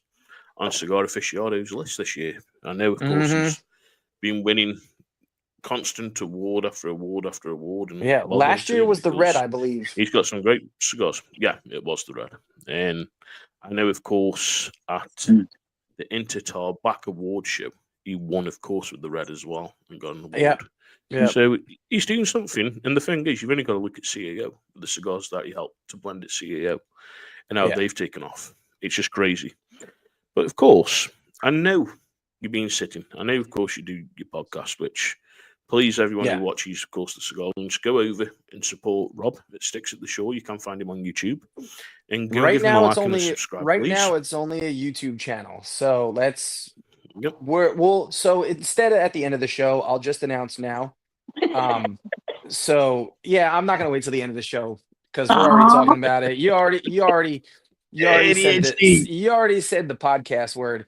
on Cigar Aficionado's list this year. I know, of course, Hmm. he's been winning constant award after award after award, and Yeah, well done last to year him was the red, because I believe. he's got some great cigars. Yeah, it was the red. And I know, of course, at Mm. the Intertar Back Award show he won, of course, with the red as well and got an award. Yeah. Yeah. So he's doing something. And the thing is, you've only got to look at CAO, the cigars that he helped to blend at CAO, and how Yeah. they've taken off. It's just crazy. But of course, I know you've been sitting. I know, of course, you do your podcast, which please, everyone Yeah. who watches, of course, the Cigar Loons, go over and support Rob at Sticks at the Shore. You can find him on YouTube. And go and give him a like and a subscribe, please. Now it's only a YouTube channel. So let's Yep. so instead at the end of the show, I'll just announce now. So yeah, I'm not gonna wait till the end of the show because we're already talking about it. You already said the podcast word.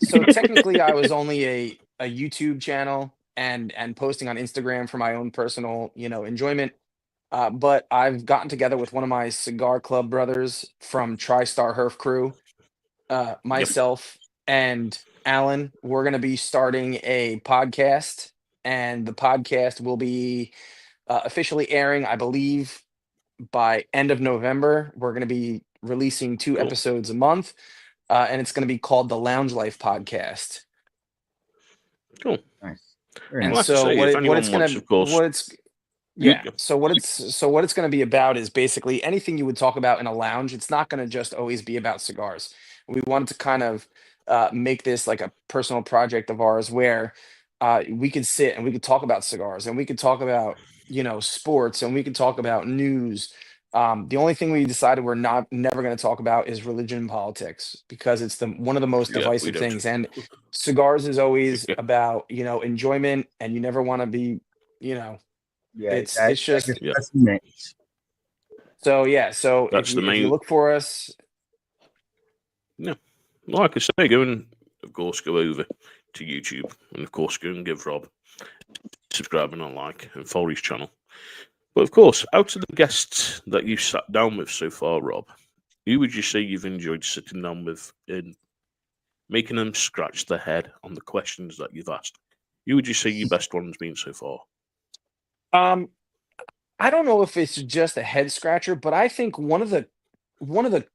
So technically I was only a YouTube channel and posting on Instagram for my own personal, enjoyment. But I've gotten together with one of my cigar club brothers from TriStar Herf Crew, myself and Alan. We're going to be starting a podcast, and the podcast will be officially airing, I believe, by end of November. We're going to be releasing 2 Cool. episodes a month, and it's going to be called the Lounge Life Podcast. Cool. Nice. And Well, so what it's going to, of course, yeah. So what it's going to be about is basically anything you would talk about in a lounge. It's not going to just always be about cigars. We wanted to kind of make this like a personal project of ours where we could sit and we could talk about cigars and we could talk about sports and we could talk about news. The only thing we decided we're never going to talk about is religion and politics because it's one of the most divisive things. And cigars is always about enjoyment, and you never want to be it's just that's mix. So yeah, so that's if the main. you look for us, Yeah, like I say, go and of course go over to YouTube and of course go and give Rob subscribe and like and follow his channel. But of course, out of the guests that you've sat down with so far, Rob, who would you say you've enjoyed sitting down with and making them scratch their head on the questions that you've asked? Who would you say your best one's been so far? I don't know if it's just a head scratcher, but I think one of the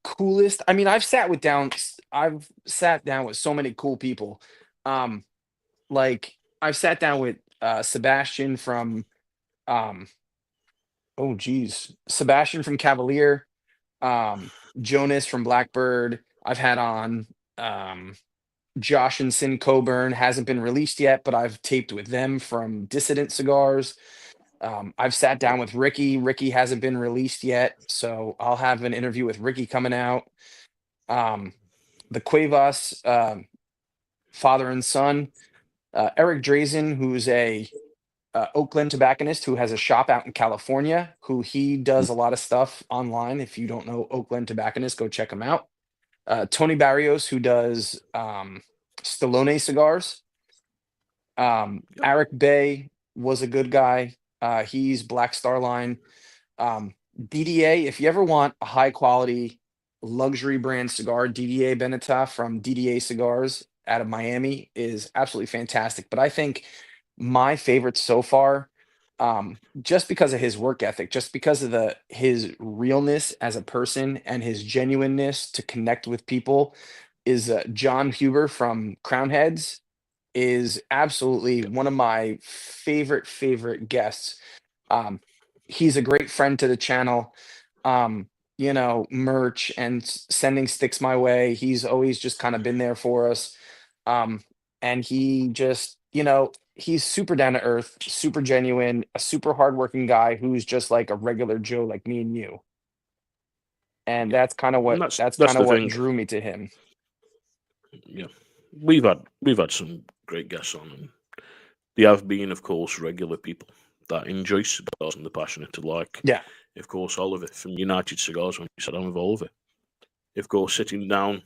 coolest. I mean, I've sat down with so many cool people. Like I've sat down with Sebastian from Sebastian from Cavalier, Jonas from Blackbird. I've had on Josh and Sin Coburn, hasn't been released yet, but I've taped with them from Dissident Cigars. I've sat down with Ricky. Ricky hasn't been released yet, so I'll have an interview with Ricky coming out. The Cuevas, father and son, Eric Drazen, who's a Oakland tobacconist who has a shop out in California, who he does a lot of stuff online. If you don't know Oakland tobacconist, go check him out. Tony Barrios, who does Stallone cigars. Eric Bay was a good guy. He's Black Star Line. DDA, if you ever want a high quality luxury brand cigar, DDA Beneta from DDA Cigars out of Miami is absolutely fantastic. But I think my favorite so far, just because of his work ethic, just because of his realness as a person and his genuineness to connect with people, is John Huber from Crown Heads. Is absolutely one of my favorite guests. He's a great friend to the channel. Merch and sending sticks my way. He's always just kind of been there for us. And he just, he's super down to earth, super genuine, a super hardworking guy who's just like a regular Joe like me and you. And that's kind of what what drew me to him. Yeah. We've had some great guests on, and they have been, of course, regular people that enjoy cigars and they're passionate to like. Yeah. Of course, Oliver from United Cigars, when we sat down with Oliver. Of course, sitting down,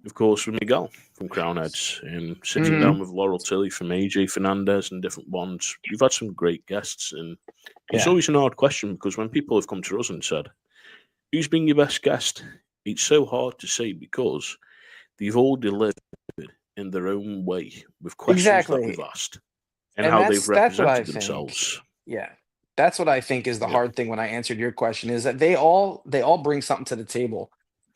of course, with Miguel from Crown Heads, and sitting down with Laurel Tilly from AJ Fernandez and different ones. We've had some great guests, and it's always an hard question because when people have come to us and said, "Who's been your best guest?" It's so hard to say because they've all delivered in their own way with questions that we've asked and how they've represented themselves. Yeah, that's what I think is the hard thing when I answered your question is that they all bring something to the table,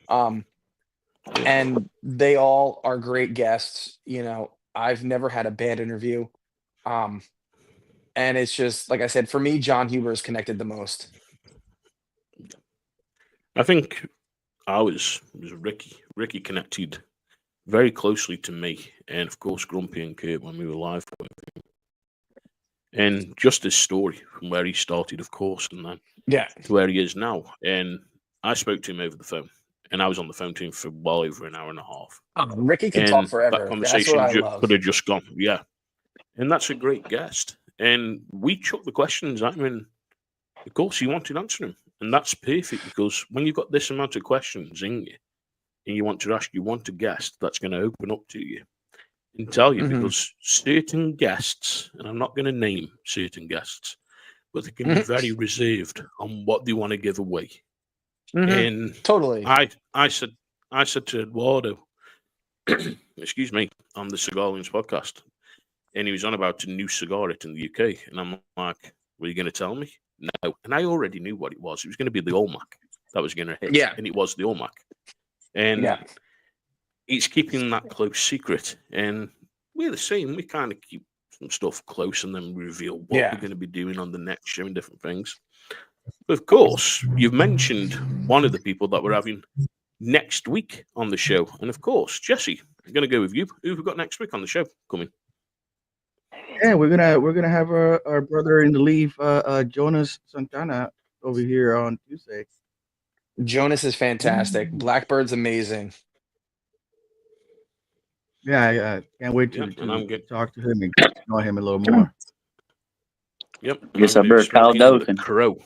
and they all are great guests. I've never had a bad interview. Um, and it's just like I said, for me, John Huber is connected the most. I think I was Ricky. Ricky connected very closely to me, and of course Grumpy and Kurt when we were live with him. And just his story from where he started, of course, and then Yeah. to where he is now. And I spoke to him over the phone, and I was on the phone to him for well over an hour and a half. Ricky can talk And that forever. That's what conversation I love. could have just gone, yeah. And that's a great guest. And we chucked the questions at him, and of course he wanted answering them. And that's perfect because when you've got this amount of questions in you, and you want to ask, you want a guest that's going to open up to you and tell you, because certain guests, and I'm not going to name certain guests, but they can be very reserved on what they want to give away. And Totally. I said to Eduardo, excuse me, on the Cigar Loons podcast, and he was on about a new cigar hit in the UK, and I'm like, were you going to tell me? No. And I already knew what it was. It was going to be the Olmec that was going to hit. Yeah. And it was the Olmec. And it's keeping that close secret. And we're the same. We kind of keep some stuff close and then reveal what we're going to be doing on the next show and different things. But of course, you've mentioned one of the people that we're having next week on the show. And of course, Jesse, I'm going to go with you. Who have we got next week on the show coming? Yeah, we're gonna have our brother in the leaf, Jonas Santana, over here on Tuesday. Jonas is fantastic. Blackbird's amazing. Yeah, I can't wait to talk to him and get to know him a little more. Yep. Guess I better call Dothan. Crow.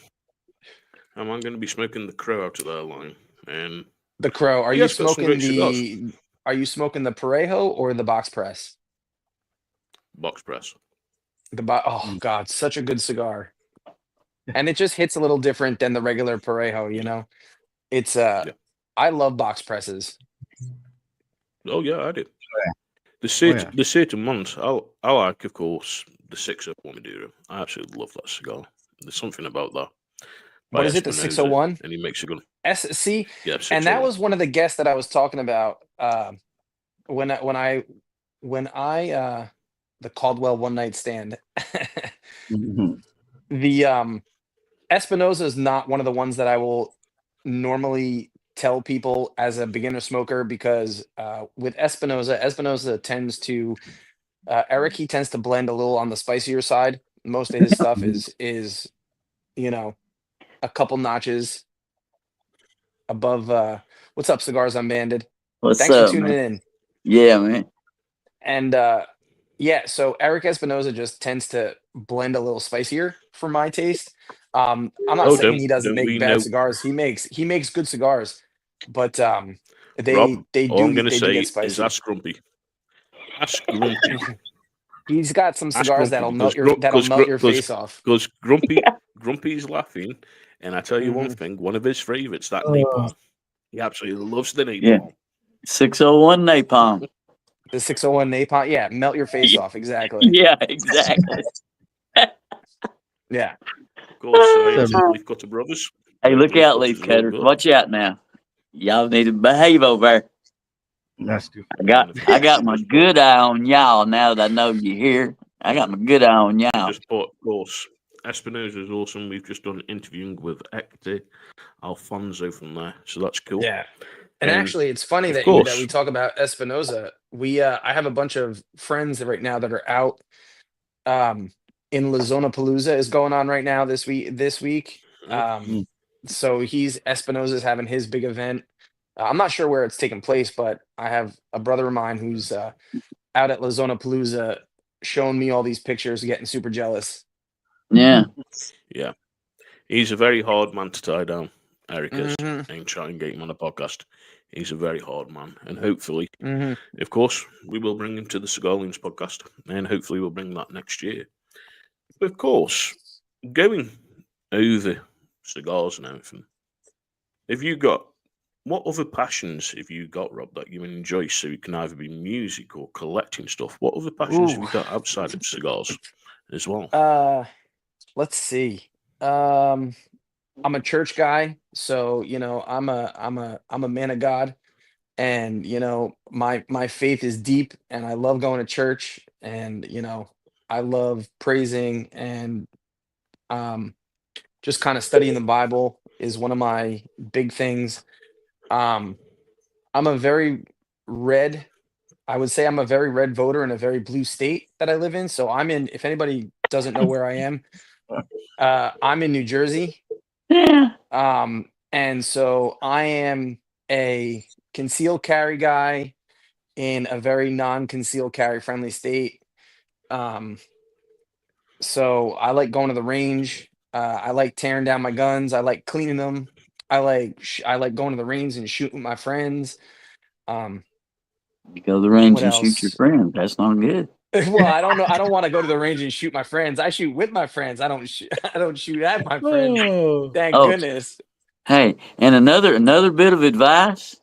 I'm going to be smoking the Crow out of that line. And the Crow. Are you smoking the? Are you smoking the Parejo or the box press? Box press. Oh God, such a good cigar, and it just hits a little different than the regular Parejo. You know, it's I love box presses. Oh yeah, I do. The certain ones I like, of course, the 601 Maduro. I absolutely love that cigar. There's something about that. What is it? The 601? And he makes a good SC. Yeah, and that was one of the guests that I was talking about when I the Caldwell one night stand. The Espinosa is not one of the ones that I will normally tell people as a beginner smoker, because with Espinosa tends to Eric, he tends to blend a little on the spicier side. Most of his stuff is a couple notches above. What's up, Cigars Unbanded? Thanks for tuning in. Yeah, man. And so Eric Espinosa just tends to blend a little spicier for my taste. I'm not saying he doesn't make bad cigars. He makes good cigars, but they Rob, do. All I'm going to say get spicy. is ask Grumpy. Ask Grumpy. He's got some cigars that'll melt your face off. Because Grumpy's laughing, and I tell you one thing: one of his favorites, that napalm. He absolutely loves the napalm. Yeah. 601 napalm. The 601 napalm, yeah, melt your face off. Exactly. Yeah, exactly. Yeah. Of course, Leaf Cutter Brothers. Hey, look out, Leaf Cutters. Watch out now. Y'all need to behave over there. That's too I got my good eye on y'all now that I know you're here. I got my good eye on y'all. Just put, of course, Espinosa is awesome. We've just done an interviewing with Hector Alfonso from there, so that's cool. Yeah. And actually, it's funny that we talk about Espinosa. I have a bunch of friends right now that are out. In Lazona Palooza is going on right now this week. So Espinosa's having his big event. I'm not sure where it's taking place, but I have a brother of mine who's out at Lazona Palooza showing me all these pictures, getting super jealous. Yeah. Yeah. He's a very hard man to tie down, Eric is, and try and get him on a podcast. He's a very hard man. And hopefully, of course, we will bring him to the Cigar Loons podcast. And hopefully we'll bring that next year. But of course, going over cigars and everything, what other passions have you got, Rob, that you enjoy? So it can either be music or collecting stuff. What other passions have you got outside of cigars as well? Let's see. I'm a church guy, so I'm a man of God, and my faith is deep, and I love going to church, and I love praising, and um, just kind of studying the Bible is one of my big things. Um, I'm a very red. I would say I'm a very red voter in a very blue state that I live in. So I'm in. If anybody doesn't know where I am, I'm in New Jersey. Yeah. And so I am a concealed carry guy in a very non-concealed carry friendly state. Um, so I like going to the range. I like tearing down my guns. I like cleaning them. I like going to the range and shooting with my friends. Um, You go to the range what and shoot your else? friend. That's not good. Well, I don't know. I don't want to go to the range and shoot my friends. I shoot with my friends. I don't shoot. I don't shoot at my friends. Oh, Thank Oh, goodness. hey, and another bit of advice.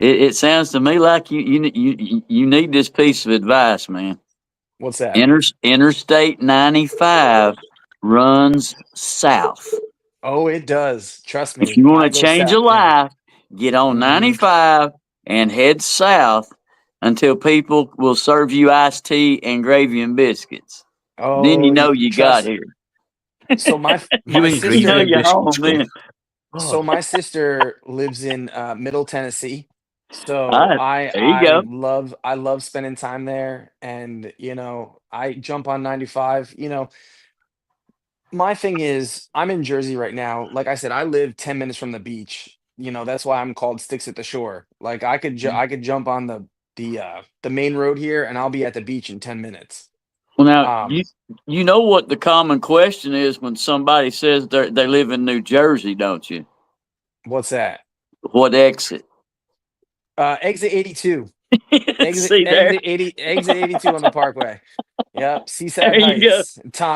It sounds to me like you need this piece of advice, man. What's that? Interstate 95 runs south. Oh, it does. Trust If me. you want I to go change a south. Yeah. life, get on Hmm. 95 and head south until people will serve you iced tea and gravy and biscuits. Then you Oh, know you got trust. here. So you my and You know gravy and sister. you're home biscuits go. then. So Oh, my sister lives in Middle Tennessee. All So right, there you go. I love spending time there, and I jump on 95. My thing is, I'm in Jersey right now. Like I said, I live 10 minutes from the beach. That's why I'm called Sticks at the Shore. Like I could jump on the main road here, and I'll be at the beach in 10 minutes. Well, now Um, you know what the common question is when somebody says they live in New Jersey, don't you? what's that? What exit? Exit 82. See there, Exit 82 on the Parkway. Yep. there you go.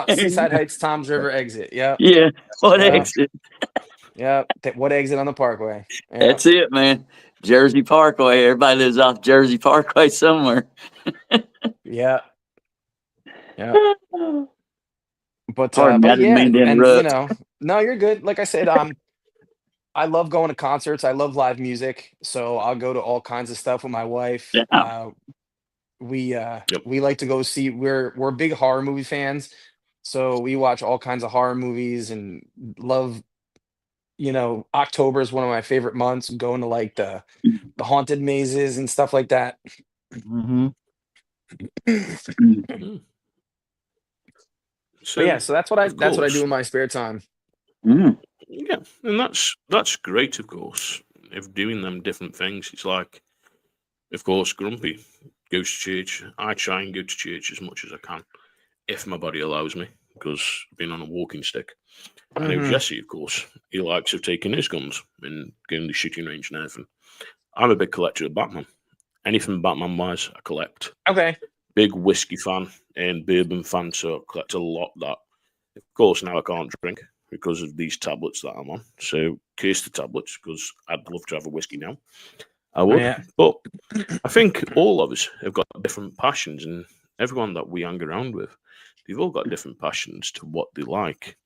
There you Seaside go. Heights, Tom's River exit. Yep. Yeah, what Yep. exit? Yep. What exit on the Parkway? Yep. That's it, man. Jersey Parkway. Everybody lives off Jersey Parkway somewhere. Yep. Yep. Pardon me, I But didn't yeah, mean to and interrupt. no, you're good. Like I said, I love going to concerts. I love live music, so I'll go to all kinds of stuff with my wife. Yeah. yep. We like to go see. We're big horror movie fans, so we watch all kinds of horror movies and love. October is one of my favorite months. Going to like the haunted mazes and stuff like that. Hmm. But Mm. yeah, So, so of that's what I do course, in my spare time. Mm. yeah, and that's great. Of course, if doing them different things, it's like, of course, Grumpy goes to church. I try and go to church as much as I can, if my body allows me, because being on a walking stick. I know Hmm. Jesse, of course, he likes of taking his guns and going to the shooting range and everything. I'm a big collector of Batman. Anything Batman wise, I collect. Okay. Big whiskey fan and bourbon fan, so I collect a lot of that. Of course, now I can't drink because of these tablets that I'm on. So, curse the tablets because I'd love to have a whiskey now. I would. Yeah. But I think all of us have got different passions, and everyone that we hang around with, they've all got different passions to what they like.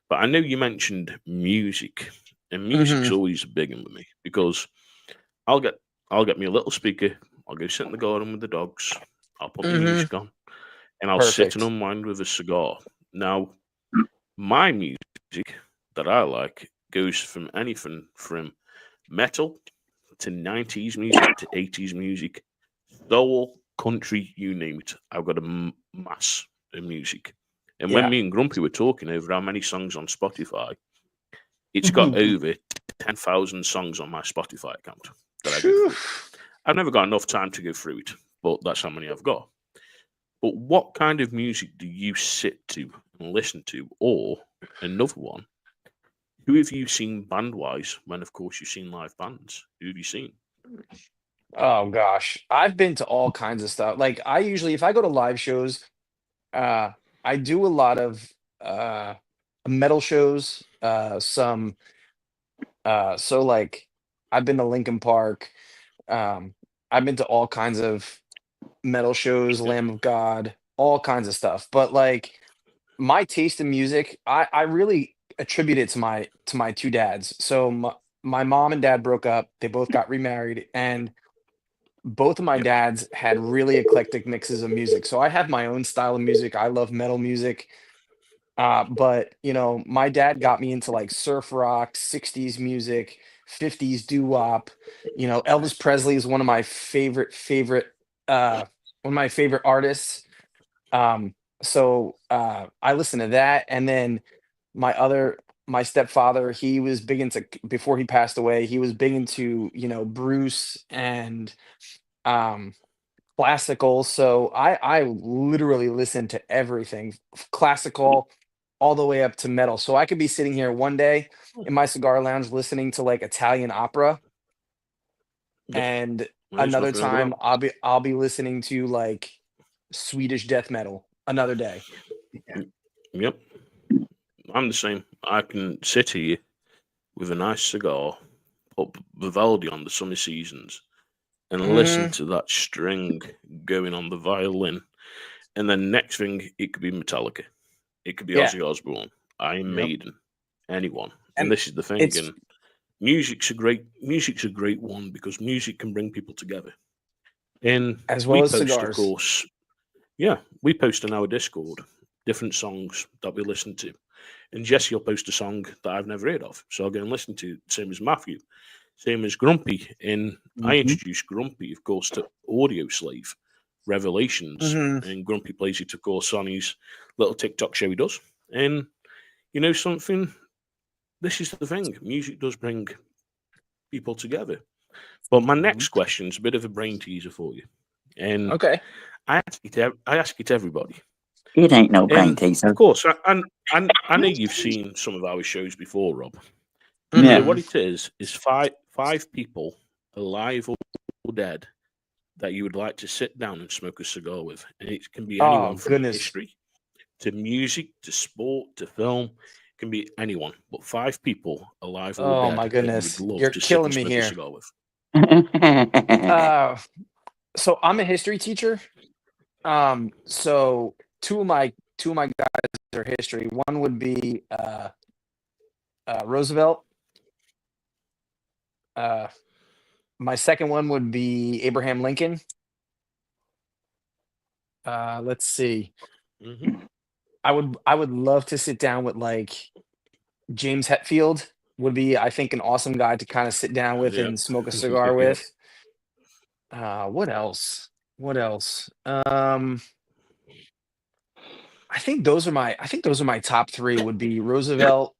But I know you mentioned music, and music's Hmm. always a big one with me because I'll get I'll get me a little speaker. I'll go sit in the garden with the dogs. I'll put the Hmm. music on, and I'll sit and Perfect. unwind with a cigar. Now, my music that I like goes from anything from metal to 90s music to 80s music, soul, country, you name it. I've got a mass of music. And when Yeah. me and Grumpy were talking over how many songs on Spotify, it's got over 10,000 songs on my Spotify account that I go Phew. through. I've never got enough time to go through it, but that's how many I've got. But what kind of music do you sit to and listen to? Or another one, who have you seen band wise when, of course, you've seen live bands? Who have you seen? Oh gosh, I've been to all kinds of stuff. Like I usually, if I go to live shows, uh, I do a lot of uh metal shows. So like I've been to Lincoln Park. Um, I've been to all kinds of metal shows, Yep. Lamb of God, all kinds of stuff. But like my taste in music, I really attribute it to my two dads. So my mom and dad broke up. They both got remarried, and both of my Yep. dads had really eclectic mixes of music. So I have my own style of music. I love metal music. But my dad got me into like surf rock, 60s music, 50s doo-wop. Elvis Nice. Presley is uh one of my favorite artists. So I listen to that. And then my stepfather, he was big into, before he passed away, he was big into, Bruce and um classical. So I literally listen to everything, classical all the way up to metal. So I could be sitting here one day in my cigar lounge listening to like Italian opera, Yep. and There's another nothing wrong with time that. I'll be listening to like Swedish death metal another day. Yep. I'm the same. I can sit here with a nice cigar, put Vivaldi on the summer seasons, and listen Hmm. to that string going on the violin. And then next thing, it could be Metallica. It could be Yeah. Ozzy Osbourne, Iron Yep. Maiden, anyone. And And this is the thing. it's And music's a great one because music can bring people together. And as we well as post, of cigars. course, yeah, we post on our Discord different songs that we listen to. And Jesse will post a song that I've never heard of. So I'll go and listen to it. Same as Matthew. Same as Grumpy. And I Hmm. introduced Grumpy, of course, to Audio Slave Revelations. Hmm. And Grumpy plays it, of course, on his little TikTok show he does. And something, this is the thing. Music does bring people together. But my Hmm. next question's a bit of a brain teaser for you. And Okay. I ask it to everybody. It ain't no brain And of teaser. course, I know you've seen some of our shows before, Rob. So Yeah. Hmm. what it is five people, alive or dead, that you would like to sit down and smoke a cigar with, and it can be Oh anyone from goodness. history to music to sport to film. It can be anyone, but five people, alive or Oh my dead, that you would goodness. love You're to sit killing and me smoke a here. cigar with. Uh so I'm a history teacher. So two of my guys are history. One would be Roosevelt. Uh, my second one would be Abraham Lincoln. Let's see. Hmm. I would love to sit down with like James Hetfield. Would be, I think, an awesome guy to kind of sit down with Yep. and smoke a cigar Yep. with. What else? What else? I think those are my top three. Would be Roosevelt,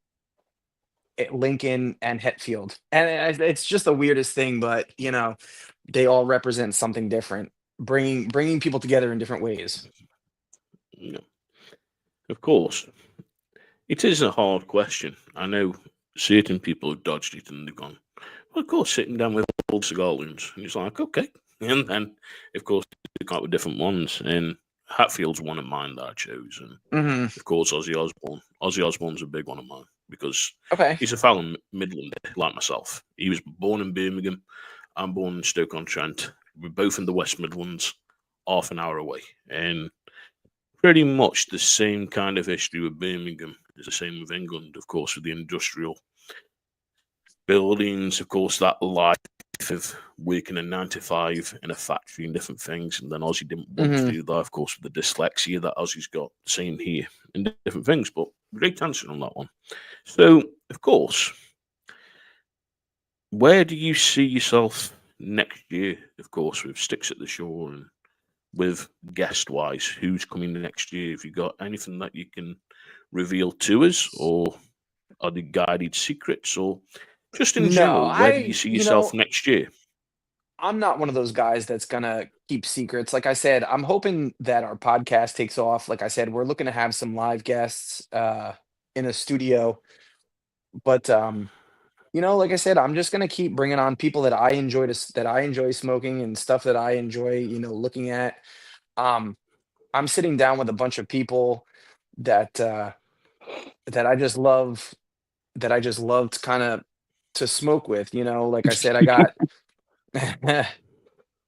Lincoln, and Hetfield. And it's just the weirdest thing, but they all represent something different, bringing people together in different ways. Yeah. Of course, it is a hard question. I know certain people have dodged it and they've gone, well, of course, sitting down with old cigar loons. And it's like, okay. And then, of course, they come up with different ones. And Hatfield's one of mine that I chose. And, Hmm. of course, Ozzy Osbourne. Ozzy Osbourne's a big one of mine because Okay. he's a fellow Midlander like myself. He was born in Birmingham. I'm born in Stoke-on-Trent. We're both in the West Midlands, half an hour away. And pretty much the same kind of history with Birmingham is the same with England, of course, with the industrial buildings, of course, that life of working a 9 to 5 in a factory and different things. And then Ozzy didn't want to Hmm. do that, of course, with the dyslexia that Ozzy's got, same here, and different things. But great answer on that one. So, of course, where do you see yourself next year, of course, with Sticks at the Shore and with guest wise? Who's coming next year? Have you got anything that you can reveal to us, or are they guided secrets, or just in No, general, where do you see yourself next year? I'm not one of those guys that's gonna keep secrets. Like I said, I'm hoping that our podcast takes off. Like I said, we're looking to have some live guests in a studio. But like I said, I'm just gonna keep bringing on people that I enjoy smoking and stuff that I enjoy, looking at. Um, I'm sitting down with a bunch of people that that I just love that I just loved kind of to smoke with. Like I said, I got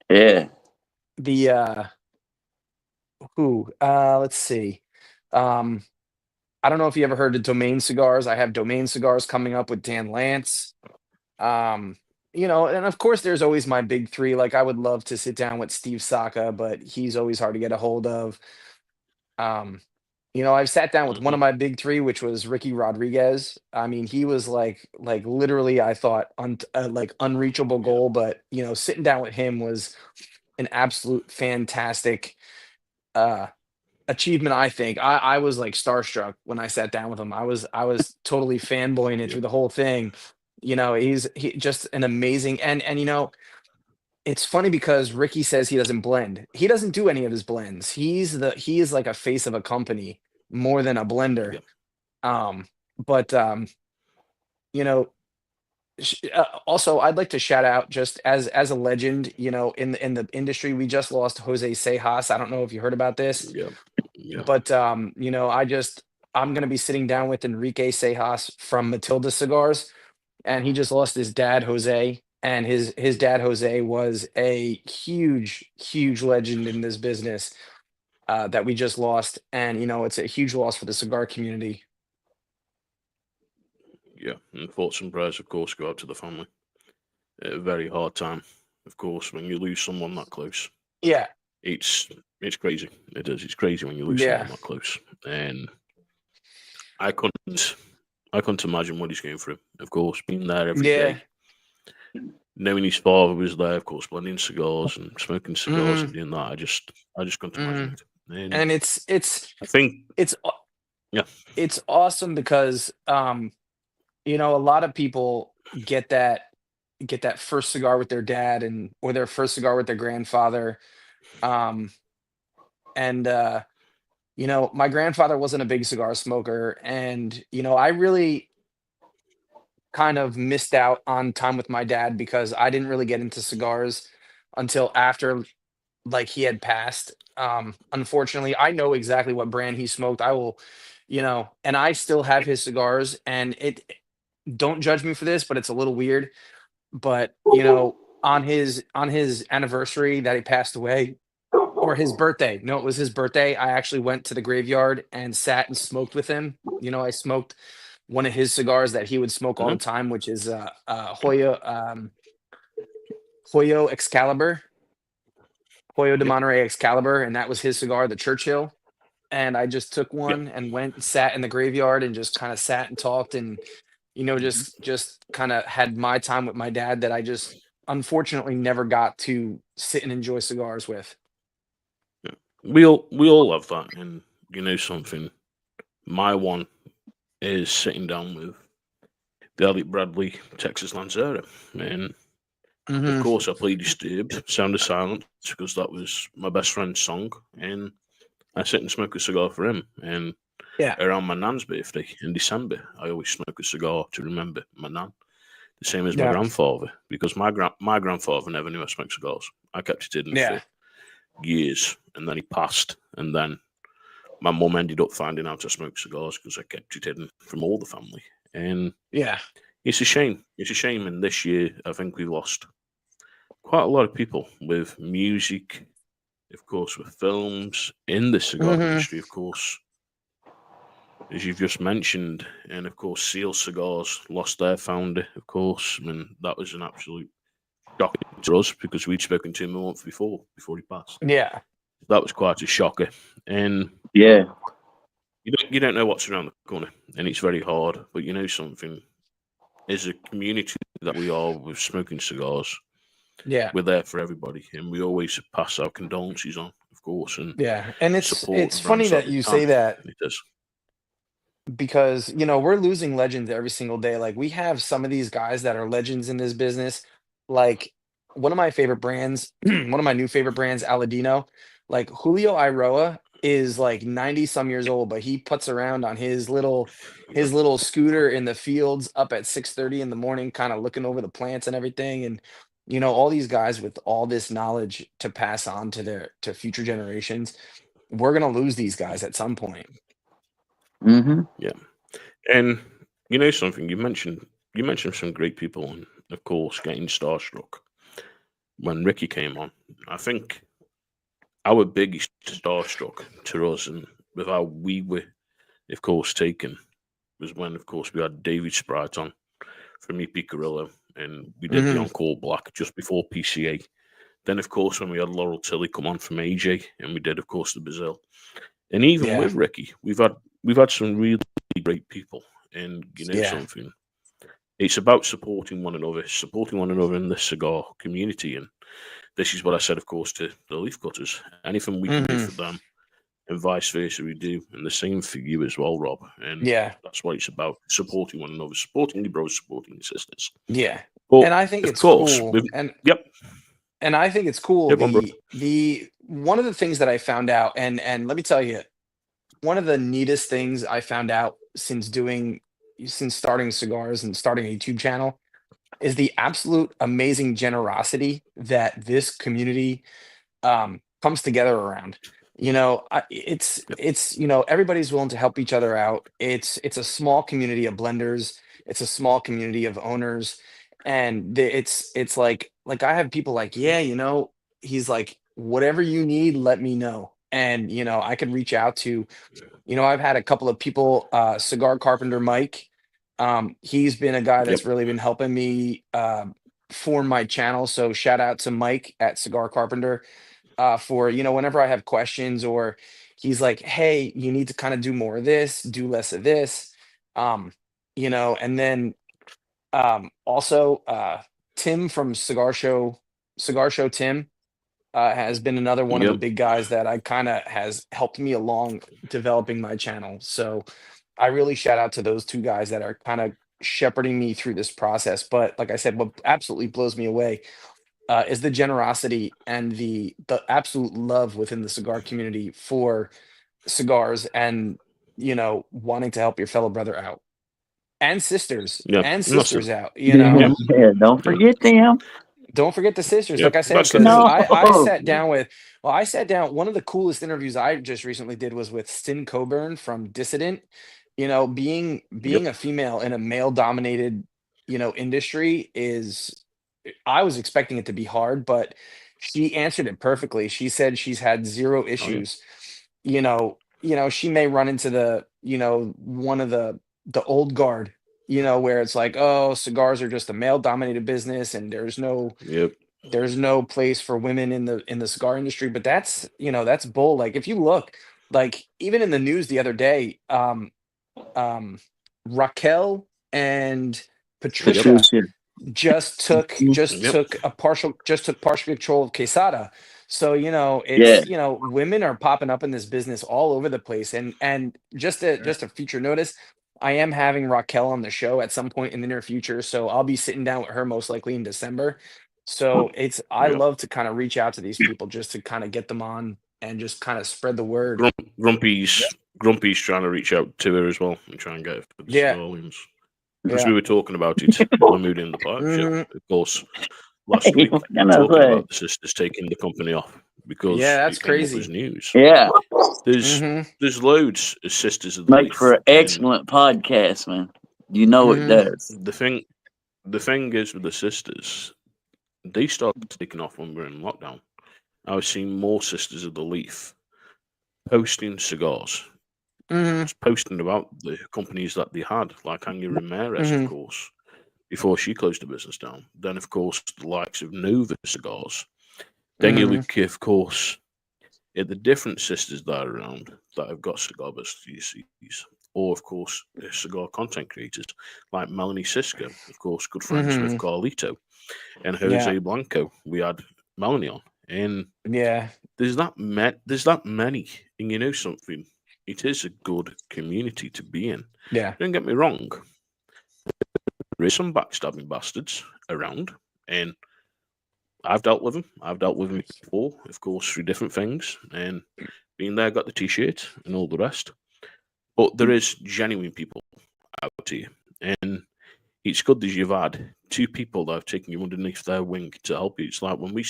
Yeah. the who let's see. Um, I don't know if you ever heard of Domain Cigars. I have Domain Cigars coming up with Dan Lance. Um, and of course, there's always my big three. Like, I would love to sit down with Steve Saka, but he's always hard to get a hold of. Um, I've sat down with one Hmm. of my big three, which was Ricky Rodriguez. I mean, he was like literally, I thought, like unreachable Yeah. goal, but sitting down with him was an absolute fantastic uh achievement. I think I was like starstruck when I sat down with him. I was totally fanboying it Yeah. through the whole thing. He just an amazing, and it's funny because Ricky says he doesn't blend. He doesn't do any of his blends. He is like a face of a company more than a blender. Yeah. Um, but you know, also I'd like to shout out, just as a legend, in the industry. We just lost Jose Sejas. I don't know if you heard about this, Yeah. Yeah. but I'm gonna be sitting down with Enrique Sejas from Matilda Cigars, and he just lost his dad Jose, and his dad Jose was a huge legend in this business, that we just lost, and it's a huge loss for the cigar community. Yeah. And thoughts and prayers, of course, go out to the family. A very hard time, of course, when you lose someone that close. Yeah, It's it's crazy. It is. It's crazy when you lose yeah, someone that close. And I couldn't I couldn't imagine what he's going through. Of course, being there every yeah. day, knowing his father was there, of course, blending cigars and smoking cigars and Hmm. doing that. I just couldn't imagine Hmm. it. And And I think, it's aw- yeah, it's awesome because a lot of people get that first cigar with their dad, and or their first cigar with their grandfather. Um, and my grandfather wasn't a big cigar smoker, and I really kind of missed out on time with my dad because I didn't really get into cigars until after, like, he had passed. Unfortunately, I know exactly what brand he smoked. I will, and I still have his cigars, and don't judge me for this, but it's a little weird. But, on his anniversary that he passed away, or his birthday. No, it was his birthday. I actually went to the graveyard and sat and smoked with him. I smoked one of his cigars that he would smoke all the mhm, time, which is Hoyo Excalibur, Hoyo de yeah, Monterey Excalibur, and that was his cigar, the Churchill. And I just took yeah, one and went and sat in the graveyard and just kind of sat and talked, and mhm, just kind of had my time with my dad that I just unfortunately never got to sit and enjoy cigars with. yeah. We all have that, and something. My one is sitting down with the Elliot Bradley Texas Lancero, and of Hmm. course I played Disturbed, Sound of Silence, because that was my best friend's song, and I sit and smoke a cigar for him. And Yeah, around my nan's birthday in December, I always smoke a cigar to remember my nan. The same as my yeah, grandfather, because my grandfather never knew I smoked cigars. I kept it hidden for yeah, years, and then he passed, and then my mum ended up finding out I smoked cigars because I kept it hidden from all the family. And yeah. it's a shame. It's a shame. And this year, I think we lost quite a lot of people with music, of course, with films, in the cigar Hmm. industry, of course, as you've just mentioned. And of course, Seal Cigars lost their founder, of course. I mean, that was an absolute shock to us because we'd spoken to him a month before he passed. Yeah. That was quite a shocker. And Yeah. you don't know what's around the corner, and it's very hard. But you know something, as a community that we are with smoking cigars, Yeah. we're there for everybody, and we always pass our condolences on, of course, and Yeah. And it's support the it's funny brands that that we you can. say that, It is. because we're losing legends every single day. Like, we have some of these guys that are legends in this business. Like, one of my favorite brands, one of my new favorite brands, Aladino. Like, Julio Iroa is like 90 some years old, but he puts around on his little scooter in the fields up at 6:30 in the morning, kind of looking over the plants and everything. And all these guys with all this knowledge to pass on to future generations. We're gonna lose these guys at some point. Mm-hmm. Yeah, and you know something, you mentioned some great people, and of course, getting starstruck when Ricky came on. I think our biggest starstruck to us, and with how we were, of course, taken, was when, of course, we had David Sprite on from EP Carrillo, and we did the Mhm. Encore Black just before PCA. Then, of course, when we had Laurel Tilly come on from AJ, and we did, of course, the Brazil. And even Yeah. with Ricky, we've had some really great people. And you know Yeah. something, it's about supporting one another in the cigar community. And this is what I said, of course, to the leaf cutters. Anything we can do Mhm. for them, and vice versa, we do, and the same for you as well, Rob. And Yeah. that's what it's about: supporting one another, supporting your bros, supporting your sisters. Yeah. But And I think of it's course, cool. with And I think it's cool. yeah, one bro. The one of the things that I found out, and let me tell you, one of the neatest things I found out since starting cigars and starting a YouTube channel is the absolute amazing generosity that this community comes together around. Yep, Everybody's willing to help each other out. It's a small community of blenders. It's a small community of owners, and it's like I have people like, yeah, he's like, whatever you need, let me know, and I can reach out to. I've had a couple of people, Cigar Carpenter Mike. He's been a guy yep, that's really been helping me form my channel. So shout out to Mike at Cigar Carpenter for whenever I have questions, or he's like, hey, you need to kind of do more of this, do less of this. And then also Tim from Cigar Show Tim has been another one of the yep. big guys that I kind of has helped me along developing my channel. So I really shout out to those two guys that are kind of shepherding me through this process. But like I said, what absolutely blows me away is the generosity and the absolute love within the cigar community for cigars, and wanting to help your fellow brother out and sisters Yeah, and and that's it. sisters out. Yeah, Yep, yeah. Don't yep, forget them. Don't forget the sisters, yep. like I said, That's the because thing. I No. sat down one of the coolest interviews I just recently did was with Sin Coburn from Dissident. Being Yep. a female in a male dominated, industry I was expecting it to be hard, but she answered it perfectly. She said she's had zero Oh yeah. issues. She may run into one of the old guard, where it's like, oh, cigars are just a male dominated business and Yep. there's no place for women in the cigar industry. But that's bull. Like if you look, like even in the news the other day, um Raquel and Yep. Patricia Patricia. just Yep. took partial control of Quesada. So, Yeah. women are popping up in this business all over the place. And just a future notice, I am having Raquel on the show at some point in the near future. So I'll be sitting down with her most likely in December. So I Yep. love to kind of reach out to these people just to kind of get them on and just kind of spread the word. Grumpy's trying to reach out to her as well and try and get her for the Yeah, Cigar Loons. Because yeah. we were talking about it when we were doing the partnership. Hmm. Of course, last Hey, week, what can I talking say? about the sisters taking the company off because Yeah, that's it came up as crazy. news. Yeah. There's Hmm. there's loads of sisters of the Make for leaf, an and excellent podcast, man. You know it Hmm. does. the thing is with the sisters, they started taking off when we were in lockdown. I was seeing more sisters of the leaf posting cigars, Hmm. just posting about the companies that they had, like Anya Ramirez, of Hmm. course, before she closed the business down. Then, of course, the likes of Nova Cigars. Then you Hmm. look, of course, at the different sisters that are around that have got cigar businesses, or, of course, the cigar content creators like Melanie Sisko, of course, good friends with Hmm. Carlito, and Yeah, Jose Blanco. We had Melanie on, and yeah, there's that many, and you know something, it is a good community to be in. yeah, Don't get me wrong, there is some backstabbing bastards around, and I've dealt with them. I've dealt with them before, of course, through different things, and being there, got the t-shirt and all the rest. But there is genuine people out here, and it's good that you've had two people that have taken you underneath their wing to help you. It's like when we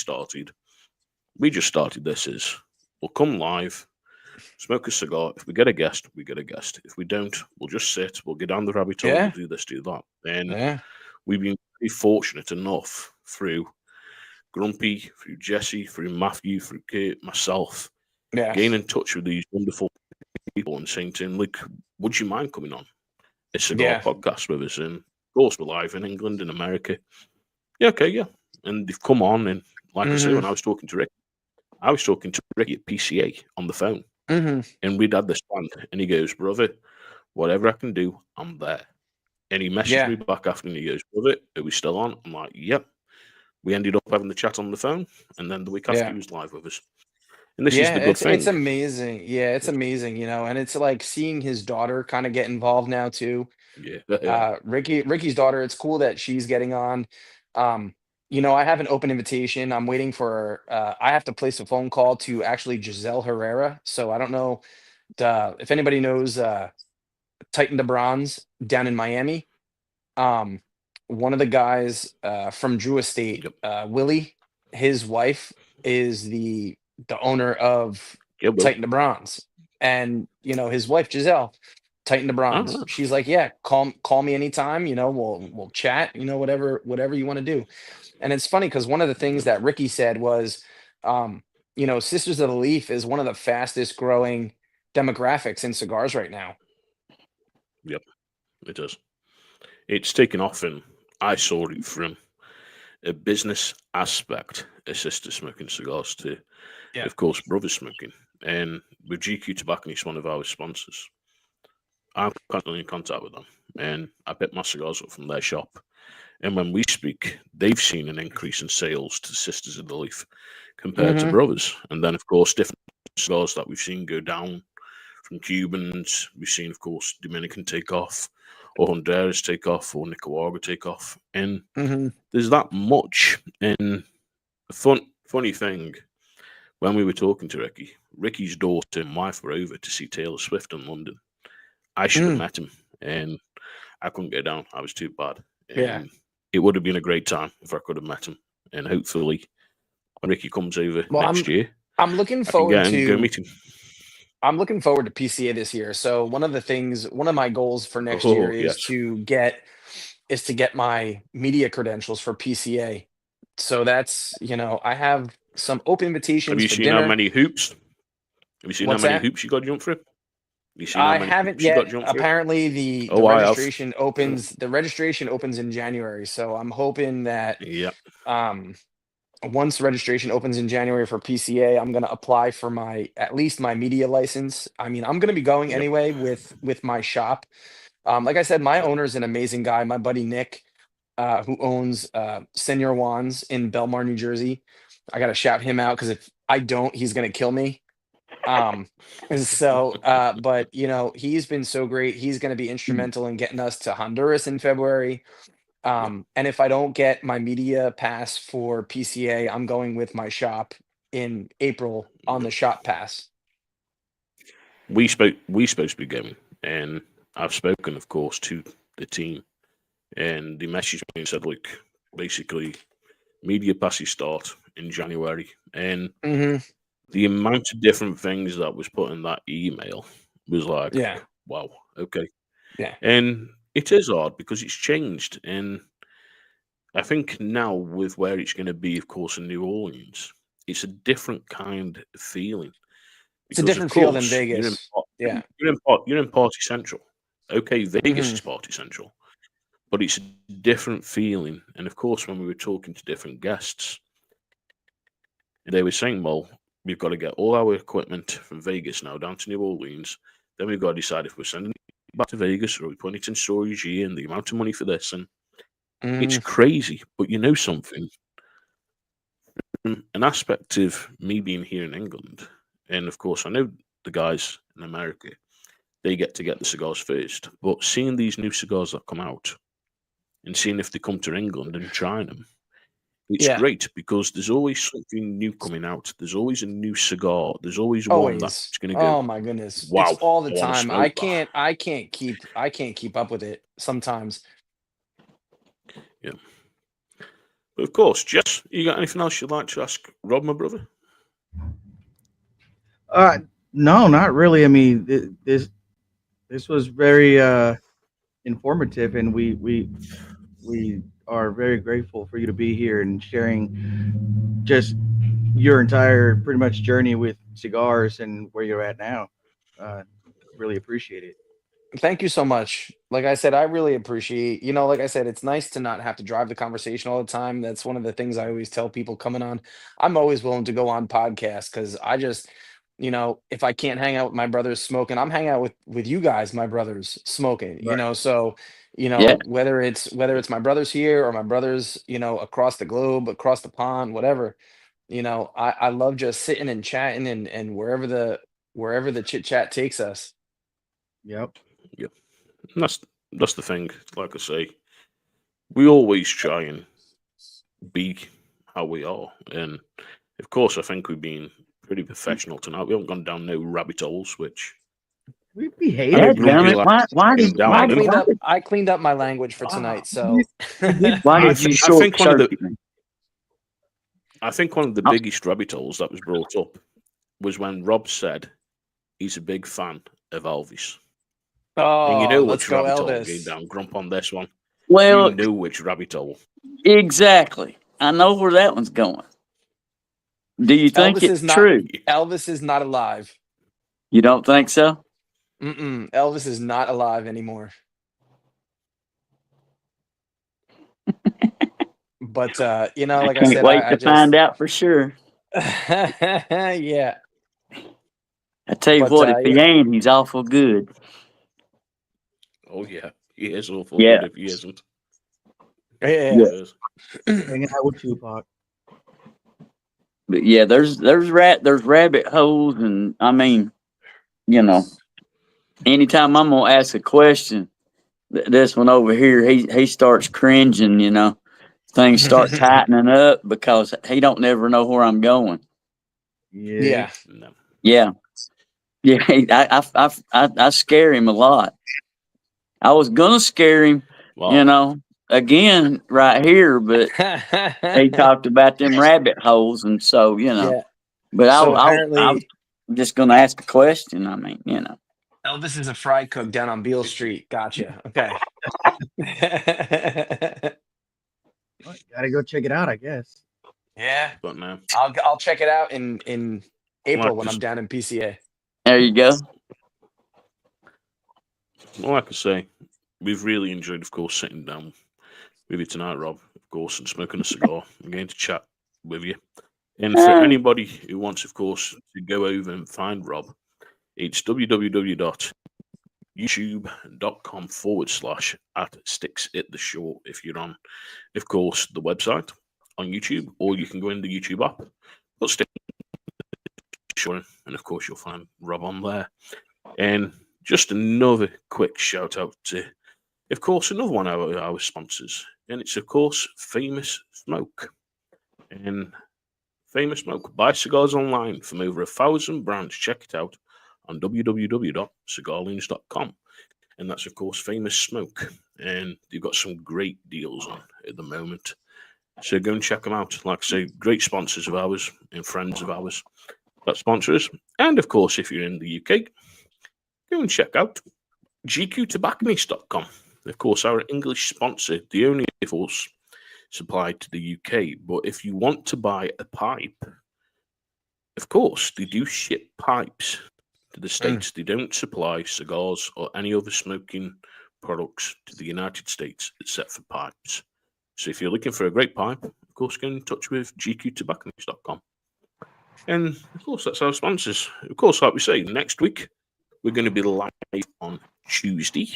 just started this as we'll come live, smoke a cigar. If we get a guest, we get a guest. If we don't, we'll just sit, we'll get down the rabbit hole, we'll yeah, do this, do that. And yeah, we've been very fortunate enough through Grumpy, through Jesse, through Matthew, through Kate, myself, yeah, getting in touch with these wonderful people and saying to them, look, would you mind coming on a cigar yeah, podcast with us? And of course, we're live in England, in America. Yeah, okay, yeah. And they've come on, and like I say, Hmm. when I was talking to Ricky at PCA on the phone, Hmm. and we'd had this planned, and he goes, brother, whatever I can do, I'm there. And he messaged Yeah, me back after, and he goes, brother, are we still on? I'm like, yep. We ended up having the chat on the phone, and then the week after yeah. he was live with us. And this is Yeah, the good it's thing. amazing. Yeah, it's amazing, and it's like seeing his daughter kind of get involved now too. Yeah, yeah, Ricky's daughter, it's cool that she's getting on. Um, I have an open invitation. I'm waiting for I have to place a phone call to actually Giselle Herrera. So I don't know if anybody knows Titan de Bronze down in Miami. Um, One of the guys from Drew Estate, yep, Willie, his wife is the owner of yeah, bro. Titan de Bronze, and his wife Giselle, Titan de Bronze. Ah, She's like, yeah, call me anytime. We'll chat. Whatever you want to do. And it's funny because one of the things yep, that Ricky said was, Sisters of the Leaf is one of the fastest growing demographics in cigars right now. yep, it does. It's taken off, and I saw it from a business aspect, assisted smoking cigars to, Yeah. of course, brother smoking. And with GQ Tobacco, it's one of our sponsors. I'm constantly in contact with them, and I pick my cigars up from their shop. And when we speak, they've seen an increase in sales to Sisters of the Leaf compared to Hmm. Brothers. And then, of course, different cigars that we've seen go down from Cubans. We've seen, of course, Dominican take off, or Honduras take off, or Nicaragua take off. And Hmm. there's that much. And a funny thing, when we were talking to Ricky's daughter and wife were over to see Taylor Swift in London. I should have Mm, met him, and I couldn't get down. I was too bad. yeah. And it would have been a great time if I could have met him. And hopefully, when Ricky comes over Well, next year, I'm looking I can forward get him go to meet him. I'm looking forward to PCA this year. So one of my goals for next year Oh yes. is to get my media credentials for PCA. So that's, I have some open Have invitations you for seen how dinner. many hoops? Have you seen how What's many that? hoops you got to jump through? Have you seen how I many haven't hoops you got to yet. jump through? Apparently the Oh, I have. registration opens in January. So I'm hoping that Yeah. um once registration opens in January for PCA, I'm going to apply for my at least my media license. I mean, I'm going to be going Yep. anyway with my shop. Like I said, my Yep. owner is an amazing guy. My buddy Nick, who owns Senor Juan's in Belmar, New Jersey. I got to shout him out because if I don't, he's going to kill me. Um, but he's been so great. He's going to be instrumental in getting us to Honduras in February. Yep. And if I don't get my media pass for PCA, I'm going with my shop in April on the Yep. shop pass. We supposed to be going, and I've spoken, of course, to the team, and they messaged me and said, "Look, basically, media passes start in January," and Hmm. the amount of different things that was put in that email was like, Yeah, wow, okay. yeah. And it is odd because it's changed. And I think now, with where it's going to be, of course, in New Orleans, it's a different kind of feeling It's a because, of different feel than course, Vegas. Yeah. you're in Party Central. Okay, Vegas Hmm. is Party Central, but it's a different feeling. And of course, when we were talking to different guests, they were saying, well, we've got to get all our equipment from Vegas now down to New Orleans. Then we've got to decide if we're sending it back to Vegas or we put it in storage here and the amount of money for this. And it's Hmm. crazy. But you know something? From an aspect of me being here in England, and of course, I know the guys in America, they get to get the cigars first. But seeing these new cigars that come out and seeing if they come to England and trying them, it's Yeah. great because there's always something new coming out. There's always a new cigar. There's always one Always. that's going to go, Oh my goodness. It's wow, all the I want to time. smoke that. I can't keep up with it sometimes. Yeah. But of course, Jess, you got anything else you'd like to ask Rob, my brother? Uh, no, not really. I mean, this was very informative, and we are very grateful for you to be here and sharing just your entire pretty much journey with cigars and where you're at now. Uh, really appreciate it. Thank you so much. Like I said, I really appreciate, like I said, it's nice to not have to drive the conversation all the time. That's one of the things I always tell people coming on. I'm always willing to go on podcasts because I just, if I can't hang out with my brothers smoking, I'm hanging out with you guys, my brothers smoking, Right. So, Yeah. whether it's my brothers here or my brothers, across the globe, across the pond, whatever, I love just sitting and chatting and wherever the chit chat takes us. Yep. Yep. And that's the thing. Like I say, we always try and be how we are, and of course, I think we've been pretty professional tonight. We haven't gone down no rabbit holes, which We I behaved Yeah, really damn do it. tonight. like Why going did down I why on did them. cleaned why up did I cleaned up my language for tonight, We, so we did why I did think you I short think one of the circuit me? I think one of the Oh, biggest rabbit holes that was brought up was when Rob said he's a big fan of Elvis. And you oh, know let's which go rabbit hole going Elvis. down, Grump, on this one. You well, know which rabbit hole. exactly. I know where that one's going. Do you think Elvis it's is not true? Elvis is not alive. You don't think so? Elvis is not alive anymore. But I like I can't said, wait I to find just out for sure. yeah. I tell you But what, if he ain't, he's awful good. Oh yeah, he is awful good Yeah, if he isn't. yeah. yeah. He is. hanging out with Tupac. But yeah, there's rabbit holes, and I mean, you know, anytime I'm gonna ask a question, this one over here, he starts cringing. Things start tightening up because he don't never know where I'm going. Yeah. Yeah. No. Yeah, yeah. I scare him a lot. I was gonna scare him, you Well, know, again right here, but he talked about them rabbit holes, and so Yeah. But So I was apparently just gonna ask a question. I mean. Elvis is a fry cook down on Beale Street. Gotcha. Okay. Well, gotta go check it out, I guess. Yeah. but no. I'll check it out in Like, April when I'm down in PCA. There you go. like I say, we've really enjoyed, of course, sitting down with you tonight, Rob, of course, and smoking a cigar. I'm going to chat with you. And for Uh, anybody who wants, of course, to go over and find Rob, it's www.youtube.com/at sticks at the shore if you're on, of course, the website on YouTube, or you can go in the YouTube app, put stick shore, and of course, you'll find Rob on there. And just another quick shout out to, of course, another one of our sponsors, and it's, of course, Famous Smoke. And Famous Smoke. Buy cigars online from over 1,000 brands. Check it out on www.cigarloons.com. And that's, of course, Famous Smoke. And they've got some great deals on at the moment. So go and check them out. Like I say, great sponsors of ours and friends of ours that sponsor us. And, of course, if you're in the UK, go and check out gqtobacconist.com. Of course, our English sponsor, the only, of course, supplied to the UK. But if you want to buy a pipe, of course, they do ship pipes to the States. They don't supply cigars or any other smoking products to the United States except for pipes. So if you're looking for a great pipe, of course, get in touch with gqtobacconist.com. And of course, that's our sponsors. Of course, like we say, next week we're going to be live on Tuesday,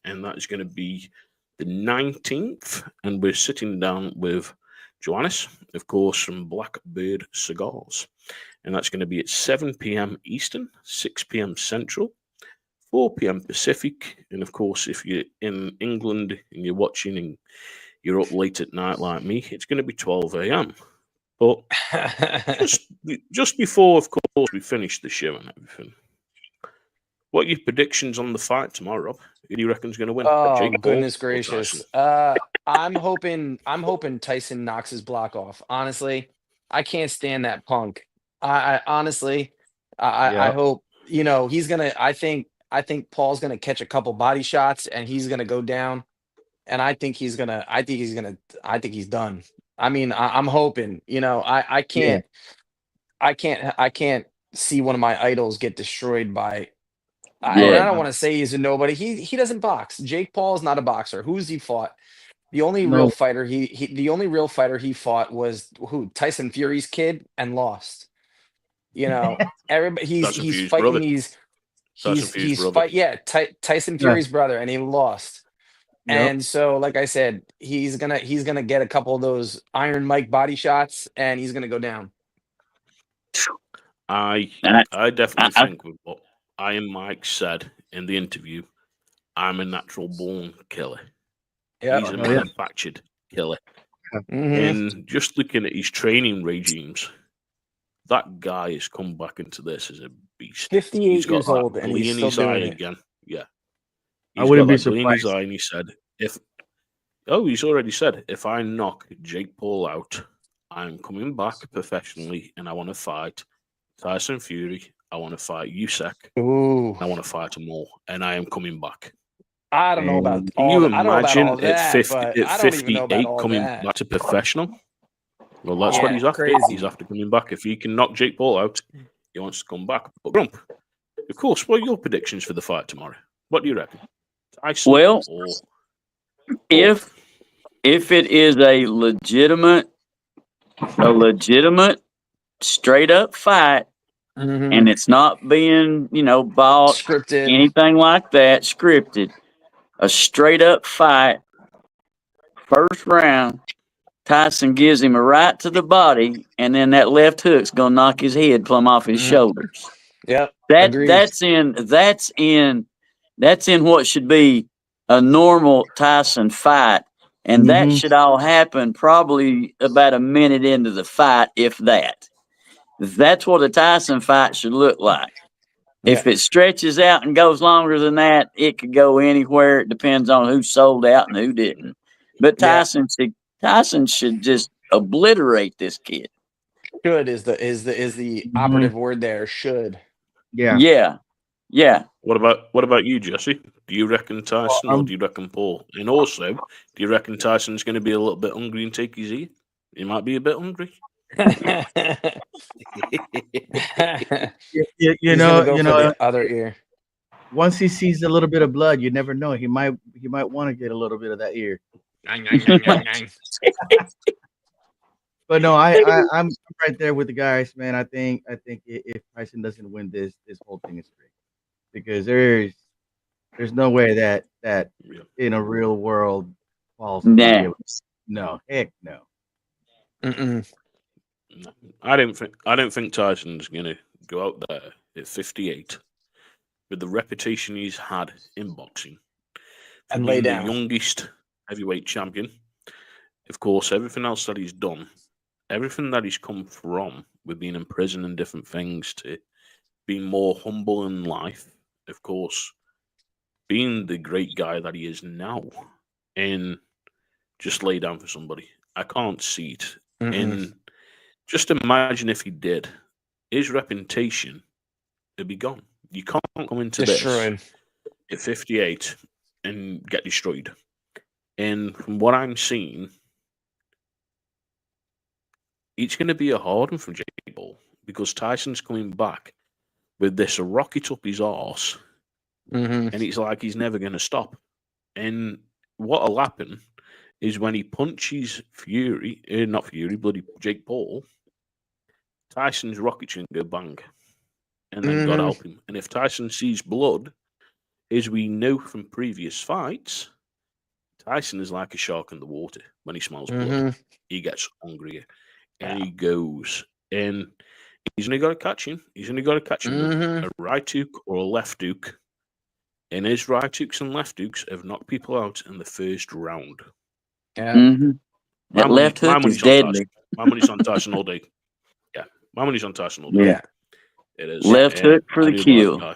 and that is going to be the 19th. And we're sitting down with Joannis, of course, from Blackbird Cigars. And that's going to be at 7 p.m. Eastern, 6 p.m. Central, 4 p.m. Pacific. And of course, if you're in England and you're watching and you're up late at night like me, it's going to be 12 a.m. But just before, of course, we finish the show and everything, what are your predictions on the fight tomorrow, Rob? Who do you reckon's going to win? Oh Jake Paul goodness or Tyson? gracious. I'm hoping Tyson knocks his block off. Honestly, I can't stand that punk. I honestly, I Yep. hope he's gonna. I think Paul's gonna catch a couple body shots and he's gonna go down. And I think he's gonna. I think he's gonna. I think he's done. I mean, I'm hoping. I Yeah. can't. I can't see one of my idols get destroyed by And Yeah. I don't want to say he's a nobody. He doesn't box. Jake Paul's not a boxer. Who's he fought? The only real No, fighter the only real fighter he fought was who? Tyson Fury's kid and lost. You know, everybody Tyson he's Fury's fighting brother. these Tyson Fury's he's brother. fight yeah, Tyson yeah, Fury's brother and he lost. yep. And so like I said, he's gonna get a couple of those Iron Mike body shots and he's gonna go down. I I, definitely I, think with what Iron Mike said in the interview, I'm a natural born killer. Yeah. He's a Oh yeah. manufactured killer. And just looking at his training regimes, that guy has come back into this as a beast. 58 He's got years that old and glee he's in still his eye doing it. again. Yeah. I He's wouldn't got be that glee in his surprised. eye, and he said, he's already said, if I knock Jake Paul out, I'm coming back professionally and I want to fight Tyson Fury. I want to fight Usyk. Ooh. I want to fight them all, and I am coming back. I don't know about And Can you all I don't know about all imagine at that, but I don't even know about 58 all coming that. back to professional? Well, that's what Yeah, he's after. crazy. He's after coming back. If he can knock Jake Paul out, he wants to come back. But Grump, of course, what are your predictions for the fight tomorrow? What do you reckon? Tyson well, or if it is a legitimate straight up fight and it's not being, bought, Scripted. anything like that, scripted, a straight up fight, first round, Tyson gives him a right to the body, and then that left hook's gonna knock his head plumb off his shoulders. Yep. Agreed. That's in what should be a normal Tyson fight, and that should all happen probably about a minute into the fight, if that. That's what a Tyson fight should look like. If it stretches out and goes longer than that, it could go anywhere. It depends on who sold out and who didn't. But Yeah. Tyson should just obliterate this kid. Should is the operative word there. Should. Yeah. Yeah. what about you, Jesse? Do you reckon Tyson or do you reckon Paul? And also, do you reckon Tyson's going to be a little bit hungry and take his ear? He might be a bit hungry. You He's know, gonna go for the other ear. once he sees a little bit of blood, you never know. He might want to get a little bit of that ear. But no, I'm right there with the guys, man. I think if Tyson doesn't win this whole thing is great, because there's no way that in a real world Paul's gonna be able to. No, heck no. Mm-mm. No, I don't think Tyson's going to go out there at 58 with the reputation he's had in boxing And being lay down. the youngest heavyweight champion. Of course, everything else that he's done, everything that he's come from with being in prison and different things to being more humble in life, of course, being the great guy that he is now, and just lay down for somebody. I can't see it. And just imagine if he did, his reputation would be gone. You can't come into Destroyed. this at 58 and get destroyed. And from what I'm seeing, it's going to be a hard one from Jake Paul because Tyson's coming back with this rocket up his arse, and it's like he's never going to stop. And what'll happen is when he punches bloody Jake Paul, Tyson's rocket's going to go bang. And then God help him. And if Tyson sees blood, as we know from previous fights, Tyson is like a shark in the water. When he smells blood, he gets hungrier. And he goes. And he's only got to catch him. He's only got to catch him with a right hook or a left hook. And his right hooks and left hooks have knocked people out in the first round. Yeah. That left hook is deadly. My money's on Tyson all day. Yeah, my money's on Tyson all day. Yeah. It is. Left hook for the kill.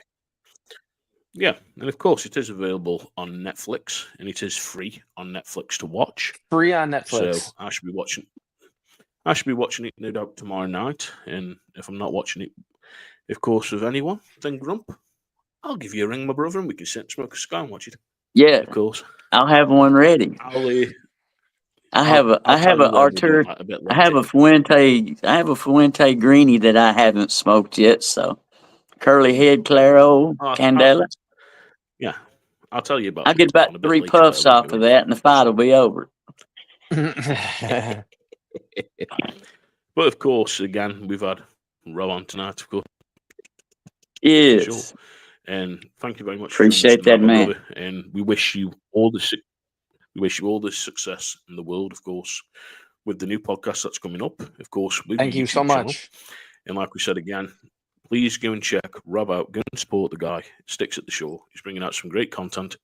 Yeah, and of course it is available on Netflix, and it is free on Netflix to watch. Free on Netflix. So I should be watching. I should be watching it no doubt tomorrow night, and if I'm not watching it, of course, with anyone, then Grump, I'll give you a ring, my brother, and we can sit and smoke a cigar and watch it. Yeah, Of course. I'll have one ready. I have a Fuente greenie that I haven't smoked yet. So curly head Claro Candela. I'll tell you about. I'll get it on a about bit 3 later, puffs though, off of that, and the fight will be over. But of course, again, we've had Rob on tonight, of course. Yes. Sure. And thank you very much. Appreciate for joining us that, tonight, my man. brother. And we wish you all the success in the world, of course, with the new podcast that's coming up. Of course, with Thank your you so YouTube channel. much. And like we said again, please go and check Rob out. Go and support the guy. Sticks at the show. He's bringing out some great content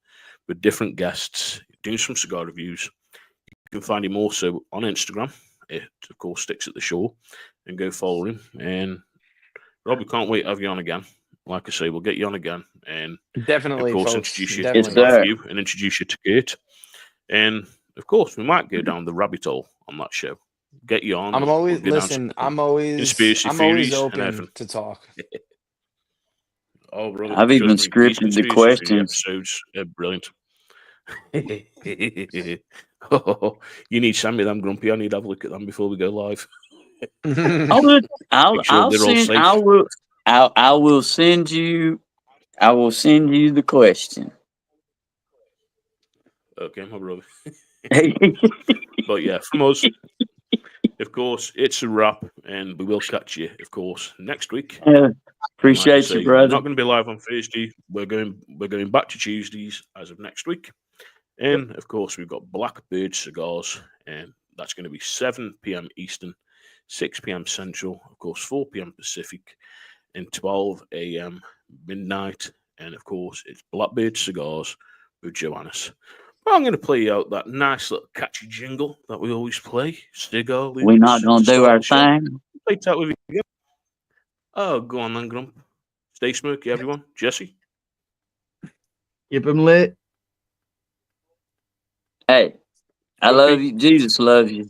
with different guests, doing some cigar reviews. You can find him also on Instagram. It, of course, Sticks at the show. And go follow him. And Rob, we can't wait to have you on again. Like I say, we'll get you on again. And Definitely, of course, folks. introduce you Definitely. to Matthew and introduce you to Kate. And of course, we might go down the rabbit hole on that show. Get you on. I'm always we'll I'm always conspiracy I'm theories always and open everything. to talk. Oh, brother, I've even trust me, these scripted the conspiracy theory questions. episodes are brilliant. Oh, you need to send me them, Grumpy. I need to have a look at them before we go live. I'll Make sure they're all safe. I will send you the question. Okay, my brother. But yeah, from us, of course, it's a wrap, and we will catch you, of course, next week. Appreciate you, We're brother. not going to be live on Thursday. We're going back to Tuesdays as of next week. And of course, we've got Blackbird Cigars, and that's going to be 7 p.m. Eastern, 6 p.m. Central, of course, 4 p.m. Pacific, and 12 a.m. midnight. And of course, it's Blackbird Cigars with Johannes. Well, I'm going to play out that nice little catchy jingle that we always play. Cigar Loons. We're not going to do our thing. Play that with you again. Oh, go on then, Grump. Stay smoky, everyone. Jesse? Keep him lit. Hey, I love you. Jesus loves you.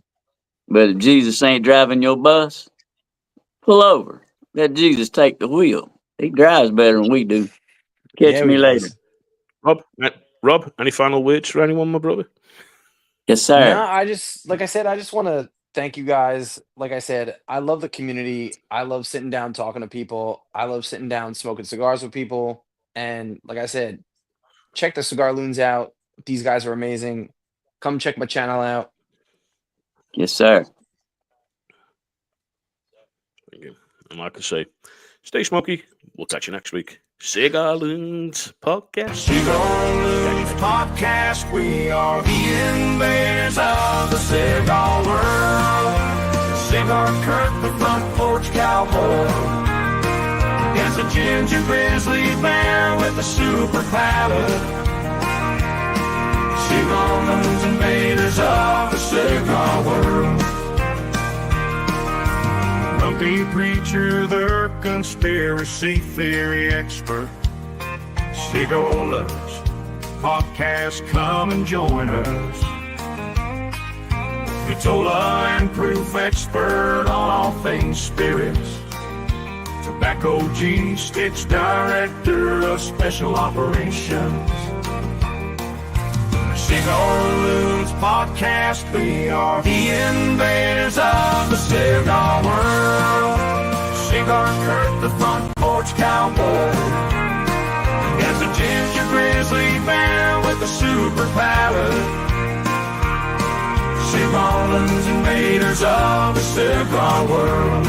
But if Jesus ain't driving your bus, pull over. Let Jesus take the wheel. He drives better than we do. Catch me later. Rob, any final words for anyone, my brother? Yes, sir. No, I just want to thank you guys. Like I said, I love the community. I love sitting down talking to people. I love sitting down smoking cigars with people. And like I said, check the Cigar Loons out. These guys are amazing. Come check my channel out. Yes, sir. Thank you. And like I say, stay smoky. We'll catch you next week. Cigar Loons Podcast. Cigar Loons Podcast. We are the invaders of the cigar world. Cigar Kurt, the front porch cowboy. Against a ginger grizzly bear with a super palate. Cigar Loons, invaders of the cigar world. Grumpy preacher, the conspiracy theory expert. Cigar Loons Podcast, come and join us. Vitola and proof expert on all things spirits. Tobacco genie, Sticks director of special operations. Cigar Loons Podcast, we are the invaders of the cigar world. Cigar Kurt, the front porch cowboy. As a ginger grizzly bear with a super palate. Cigar Loons, invaders of the cigar world.